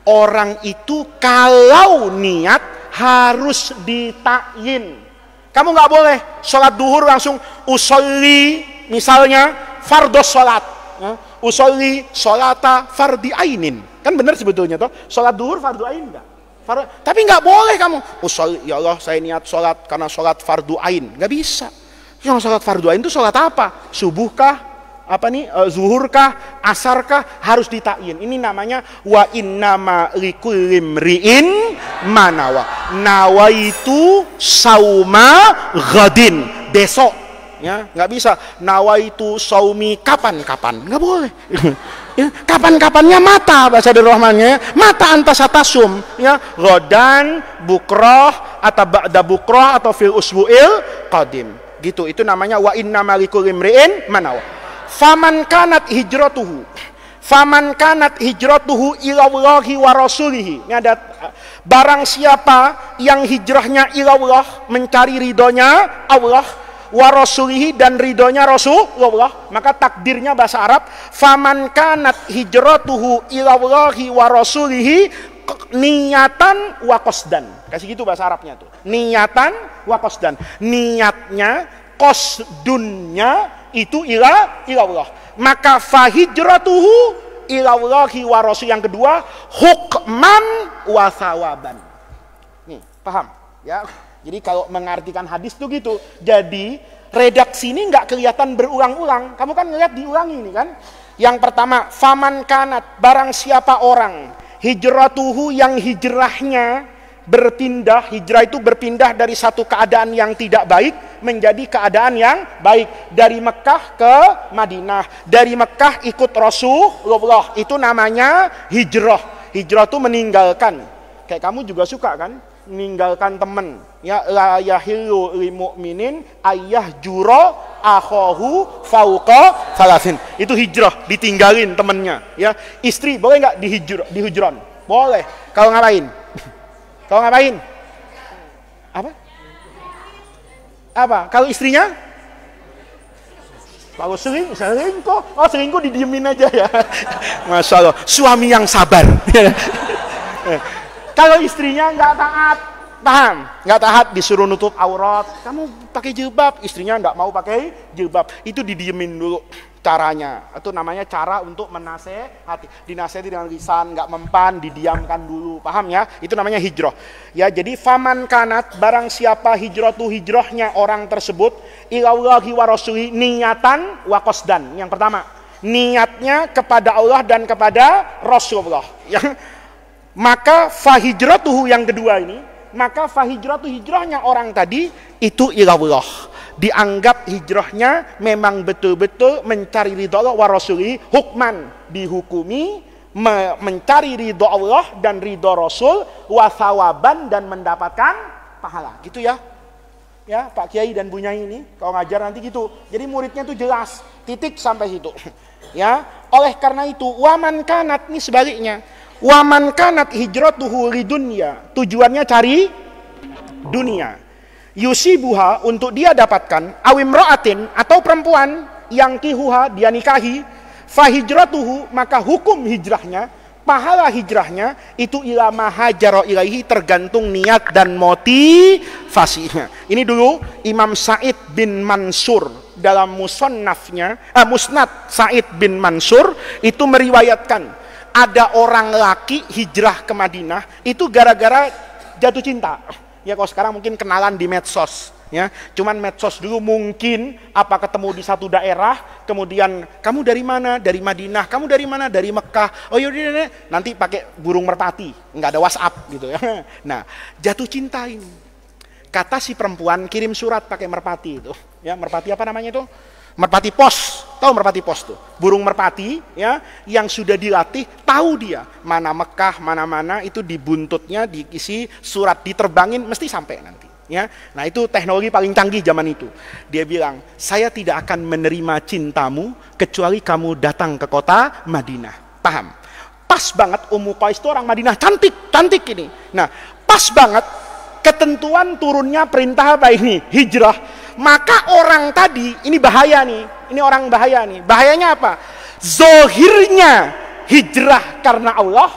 orang itu kalau niat harus ditakyin. Kamu nggak boleh sholat duhur langsung usolli, misalnya fardhos sholat, usolli sholata fardi ainin, kan benar sebetulnya toh sholat duhur fardu ain enggak? Tapi nggak boleh kamu usolli, ya Allah saya niat sholat karena sholat fardu ain, nggak bisa. Yang sholat fardu ain itu sholat apa? Subuhkah? Apa nih, zuhurkah, asarkah, harus ditakyin. Ini namanya wa innama likulli imri'in ma nawa. Nawa itu sauma ghadin, besok ya, nggak bisa nawa itu saumi kapan-kapan, nggak boleh. Ya, kapan-kapannya mata bahasa Rahmannya, mata antasatasum ya, ghadan, bukroh atau ba'da bukroh atau fil usbu'il qadim gitu. Itu namanya wa innama likulli imri'in ma nawa. Faman kanat hijratuhu ilallahi wa rasulihi. Ini ada barang siapa yang hijrahnya ilallah, mencari ridhonya Allah, wa rasulihi dan ridhonya Rasulullah, maka takdirnya bahasa Arab faman kanat hijratuhu ilallahi wa rasulihi niyatan wa qasdan. Kasih gitu bahasa Arabnya tuh. Niyatan wa qasdan. Niatnya, qasdunnya itu ilallah, maka fahijratuhu ilallahi wa rasul. Yang kedua hukman wa sawaban. Nih, paham ya? Jadi kalau mengartikan hadis tuh gitu. Jadi redaksi ini nggak kelihatan berulang-ulang. Kamu kan ngeliat diulangi ini kan. Yang pertama, faman kanat, barang siapa orang hijratuhu yang hijrahnya berpindah, hijrah itu berpindah dari satu keadaan yang tidak baik menjadi keadaan yang baik. Dari Mekah ke Madinah, dari Mekah ikut Rasulullah, itu namanya hijrah. Hijrah itu meninggalkan. Kayak kamu juga suka kan meninggalkan teman ya, la yahillu lil mu'minin ayah juro akhahu fauqa salasin. Itu hijrah, ditinggalin temennya ya. Istri boleh nggak dihujron? Boleh. Kalau ngapain? Kalau ngapain? Apa? Kalau istrinya? Kalau selingkuh, selingkuh didiemin aja ya. Masya Allah, suami yang sabar. Kalau istrinya nggak taat, paham? Nggak taat, disuruh nutup aurat, kamu pakai jilbab, istrinya nggak mau pakai jilbab, itu didiemin dulu. Caranya itu namanya cara untuk menasehati, dinasehati dengan lisan, nggak mempan, didiamkan dulu, paham ya? Itu namanya hijrah ya. Jadi faman kanat, barang siapa hijrahnya orang tersebut ilallahi wa rasuli niyatan wa qasdan. Yang pertama, niatnya kepada Allah dan kepada Rasulullah ya. Maka fahijratuhu yang kedua ini, maka fahijratu hijrahnya orang tadi itu ilallah. Dianggap hijrahnya memang betul-betul mencari ridha Allah wa rasuli, hukman dihukumi mencari ridha Allah dan ridha Rasul, wa thawaban dan mendapatkan pahala. Gitu ya. Ya, Pak Kiai dan Bu Nyai ini kalau ngajar nanti gitu. Jadi muridnya itu jelas, titik sampai situ. Ya, oleh karena itu waman kanat ini sebaliknya. Waman kanat hijratuhu lidunya, tujuannya cari dunia. Yusibuha, untuk dia dapatkan, awimra'atin, atau perempuan yang kihuha, dia nikahi, fahijratuhu, maka hukum hijrahnya, pahala hijrahnya itu ila mahajara ilaihi, tergantung niat dan motivasinya. Ini dulu Imam Sa'id bin Mansur dalam musnad Sa'id bin Mansur itu meriwayatkan ada orang laki hijrah ke Madinah itu gara-gara jatuh cinta. Ya kalau sekarang mungkin kenalan di medsos. Ya, cuman medsos dulu mungkin apa ketemu di satu daerah, kemudian kamu dari mana? Dari Madinah. Kamu dari mana? Dari Mekah. Oh yaudah, nanti pakai burung merpati, nggak ada WhatsApp gitu ya. Nah, jatuh cinta ini. Kata si perempuan kirim surat pakai merpati itu. Ya, merpati apa namanya itu? Merpati pos. Tahu merpati pos tuh? Burung merpati ya yang sudah dilatih, tahu dia mana Mekah, mana-mana itu di buntutnya diisi surat, diterbangin mesti sampai nanti. Ya, nah itu teknologi paling canggih zaman itu. Dia bilang, saya tidak akan menerima cintamu kecuali kamu datang ke kota Madinah. Paham? Pas banget Ummu Qais itu orang Madinah, cantik ini. Nah, pas banget ketentuan turunnya perintah apa ini? Hijrah. Maka orang tadi, ini bahaya nih. Ini orang bahaya nih. Bahayanya apa? Zohirnya hijrah karena Allah,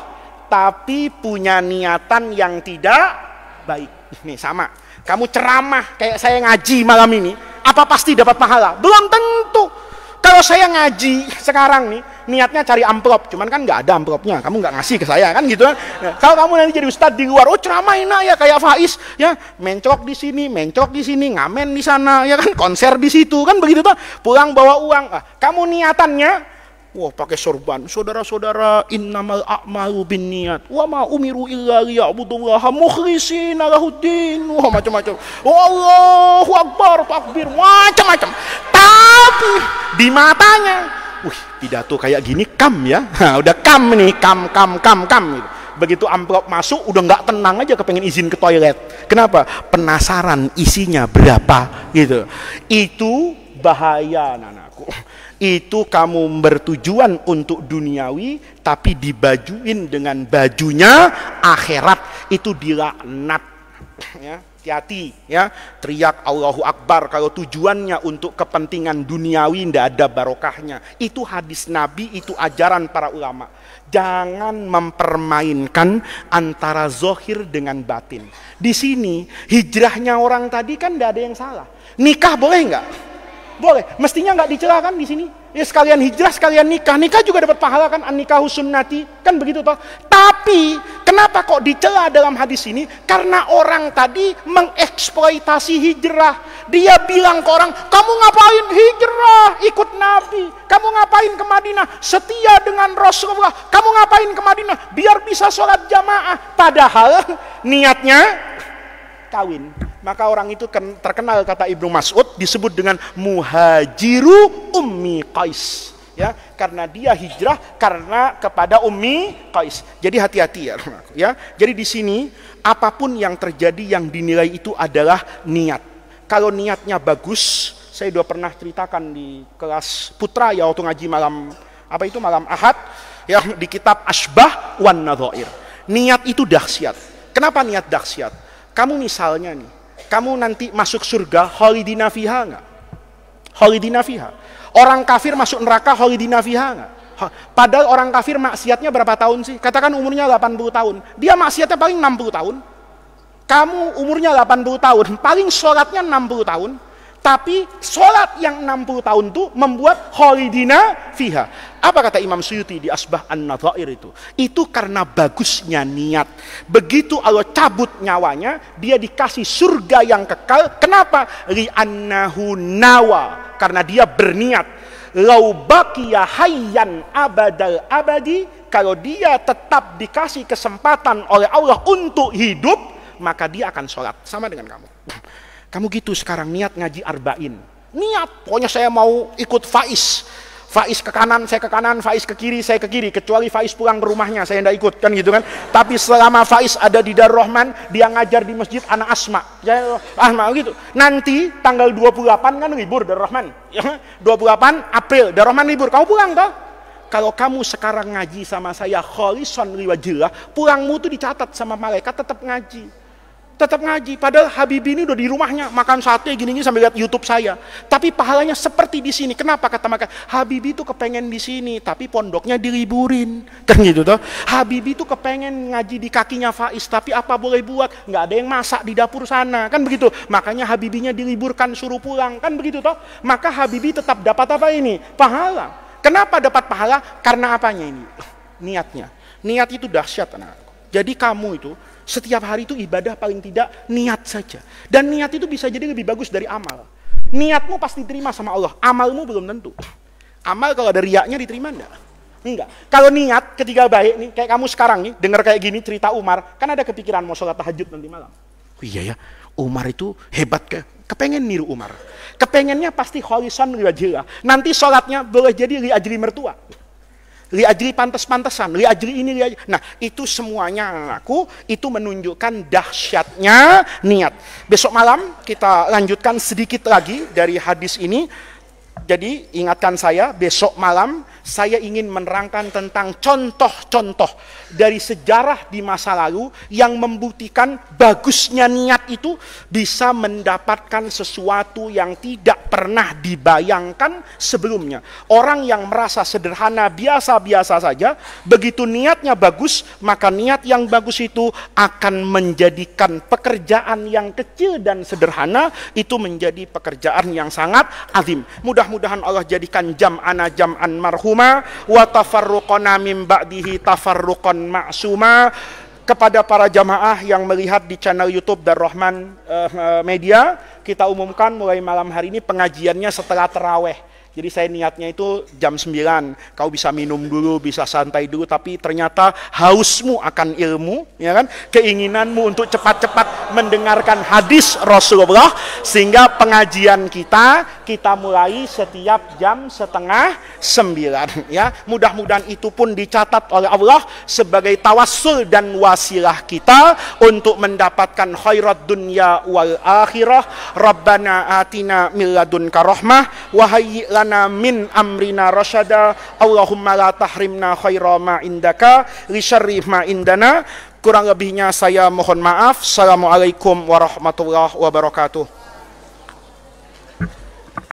tapi punya niatan yang tidak baik. Nih sama. Kamu ceramah kayak saya ngaji malam ini, apa pasti dapat pahala? Belum tentu. Kalau saya ngaji sekarang nih, niatnya cari amplop, cuman kan nggak ada amplopnya, kamu nggak ngasih ke saya kan gitu kan. Nah, kalau kamu nanti jadi ustadz di luar, oh ceramah enak ya kayak Faiz, ya mencok di sini, ngamen di sana, ya kan konser di situ kan begitu tuh, pulang bawa uang. Kamu niatannya wah pakai sorban, saudara-saudara, innamal a'malu binniyat wa ma umiru illa liya'budullaha mukhlishina lahuddin. Wah macam-macam. Allahu akbar, takbir, macam-macam. Tapi di matanya, pidato kayak gini kam ya. Nah, udah kam nih, kam gitu. Begitu amplop masuk udah nggak tenang aja, kepengen izin ke toilet. Kenapa? Penasaran isinya berapa gitu. Itu bahaya anakku. Itu kamu bertujuan untuk duniawi tapi dibajuin dengan bajunya akhirat, itu dilaknat ya. Hati-hati ya, teriak Allahu Akbar kalau tujuannya untuk kepentingan duniawi, tidak ada barokahnya. Itu hadis Nabi, itu ajaran para ulama. Jangan mempermainkan antara zohir dengan batin. Di sini hijrahnya orang tadi kan tidak ada yang salah. Nikah boleh nggak? Boleh, mestinya nggak dicela kan di sini. Ya sekalian hijrah, sekalian nikah. Nikah juga dapat pahala kan, an-nikahu sunnati, kan begitu toh. Tapi kenapa kok dicela dalam hadis ini? Karena orang tadi mengeksploitasi hijrah. Dia bilang ke orang, kamu ngapain hijrah ikut Nabi? Kamu ngapain ke Madinah setia dengan Rasulullah? Kamu ngapain ke Madinah biar bisa sholat jamaah? Padahal niatnya kawin. Maka orang itu terkenal, kata Ibnu Mas'ud, disebut dengan muhajiru Ummi Qais. Ya, karena dia hijrah karena kepada Ummi Qais. Jadi hati-hati ya. Jadi di sini apapun yang terjadi yang dinilai itu adalah niat. Kalau niatnya bagus, saya sudah pernah ceritakan di kelas putra ya waktu ngaji malam Ahad ya, di kitab Asbah wan Nadhair. Niat itu dahsyat. Kenapa niat dahsyat? Kamu misalnya nih, kamu nanti masuk surga khalidina fiha enggak? Khalidina fiha. Orang kafir masuk neraka khalidina fiha enggak? Padahal orang kafir maksiatnya berapa tahun sih? Katakan umurnya 80 tahun. Dia maksiatnya paling 60 tahun. Kamu umurnya 80 tahun, paling sholatnya 60 tahun. Tapi sholat yang 60 tahun itu membuat khalidina fiha. Apa kata Imam Suyuti di Asbah an-Nadhair itu? Itu karena bagusnya niat. Begitu Allah cabut nyawanya, dia dikasih surga yang kekal. Kenapa? Li'annahu nawa. Karena dia berniat. Lau baqiya hayyan abadal abadi. Kalau dia tetap dikasih kesempatan oleh Allah untuk hidup, maka dia akan sholat. Sama dengan kamu. Kamu gitu sekarang niat ngaji arba'in. Niat, pokoknya saya mau ikut Faiz. Faiz ke kanan, saya ke kanan, Faiz ke kiri, saya ke kiri. Kecuali Faiz pulang ke rumahnya, saya tidak ikut, kan gitu kan. Tapi selama Faiz ada di Darul Rahman, dia ngajar di masjid anak Asma. Ya, Asma gitu. Nanti tanggal 28 kan libur Darul Rahman. 28 April, Darul Rahman libur. Kamu pulang toh? Kalau kamu sekarang ngaji sama saya kholisan liwajillah, pulangmu tuh dicatat sama malaikat tetap ngaji. Tetap ngaji, padahal Habibie ini udah di rumahnya makan sate gini-gini sambil lihat YouTube saya. Tapi pahalanya seperti di sini. Kenapa kata mereka? Habibie itu kepengen di sini, tapi pondoknya diliburin. Kan gitu toh. Habibie itu kepengen ngaji di kakinya Faiz, tapi apa boleh buat? Nggak ada yang masak di dapur sana. Kan begitu. Makanya Habibinya diliburkan, suruh pulang. Kan begitu toh. Maka Habibie tetap dapat apa ini? Pahala. Kenapa dapat pahala? Karena apanya ini? Niatnya. Niat itu dahsyat anak-anakku. Jadi kamu itu setiap hari itu ibadah paling tidak niat saja. Dan niat itu bisa jadi lebih bagus dari amal. Niatmu pasti diterima sama Allah. Amalmu belum tentu. Amal kalau ada riaknya diterima enggak? Enggak. Kalau niat ketika baik nih, kayak kamu sekarang nih, dengar kayak gini cerita Umar, kan ada kepikiran mau sholat tahajud nanti malam. Oh iya ya, Umar itu hebat kepengen niru Umar. Kepengennya pasti kholisan liwajillah. Nanti sholatnya boleh jadi li ajli mertua. Li ajli pantas-pantasan, li ajli ini, li ajli. Nah, itu semuanya aku, itu menunjukkan dahsyatnya niat. Besok malam kita lanjutkan sedikit lagi dari hadis ini. Jadi ingatkan saya, besok malam saya ingin menerangkan tentang contoh-contoh dari sejarah di masa lalu yang membuktikan bagusnya niat itu bisa mendapatkan sesuatu yang tidak pernah dibayangkan sebelumnya. Orang yang merasa sederhana, biasa-biasa saja, begitu niatnya bagus, maka niat yang bagus itu akan menjadikan pekerjaan yang kecil dan sederhana itu menjadi pekerjaan yang sangat azim. Mudah-mudahan Allah jadikan jam'ana jam'an marhuma wa tafarruqana min ba'dihi tafarruqan ma'suma. Kepada para jamaah yang melihat di channel YouTube Darul Rahman Media, kita umumkan mulai malam hari ini pengajiannya setelah taraweh. Jadi saya niatnya itu jam 9, kau bisa minum dulu, bisa santai dulu, tapi ternyata hausmu akan ilmu, ya kan? Keinginanmu untuk cepat-cepat mendengarkan hadis Rasulullah, sehingga pengajian kita mulai setiap jam 8:30, ya. Mudah-mudahan itu pun dicatat oleh Allah sebagai tawassul dan wasilah kita untuk mendapatkan khairat dunya wal akhirah. Rabbana atina min ladunka rahmah wa hayyi lana min amrina rasyada. Allahumma la tahrimna khaira ma indaka li syarri ma indana. Kurang lebihnya saya mohon maaf. Assalamualaikum warahmatullahi wabarakatuh.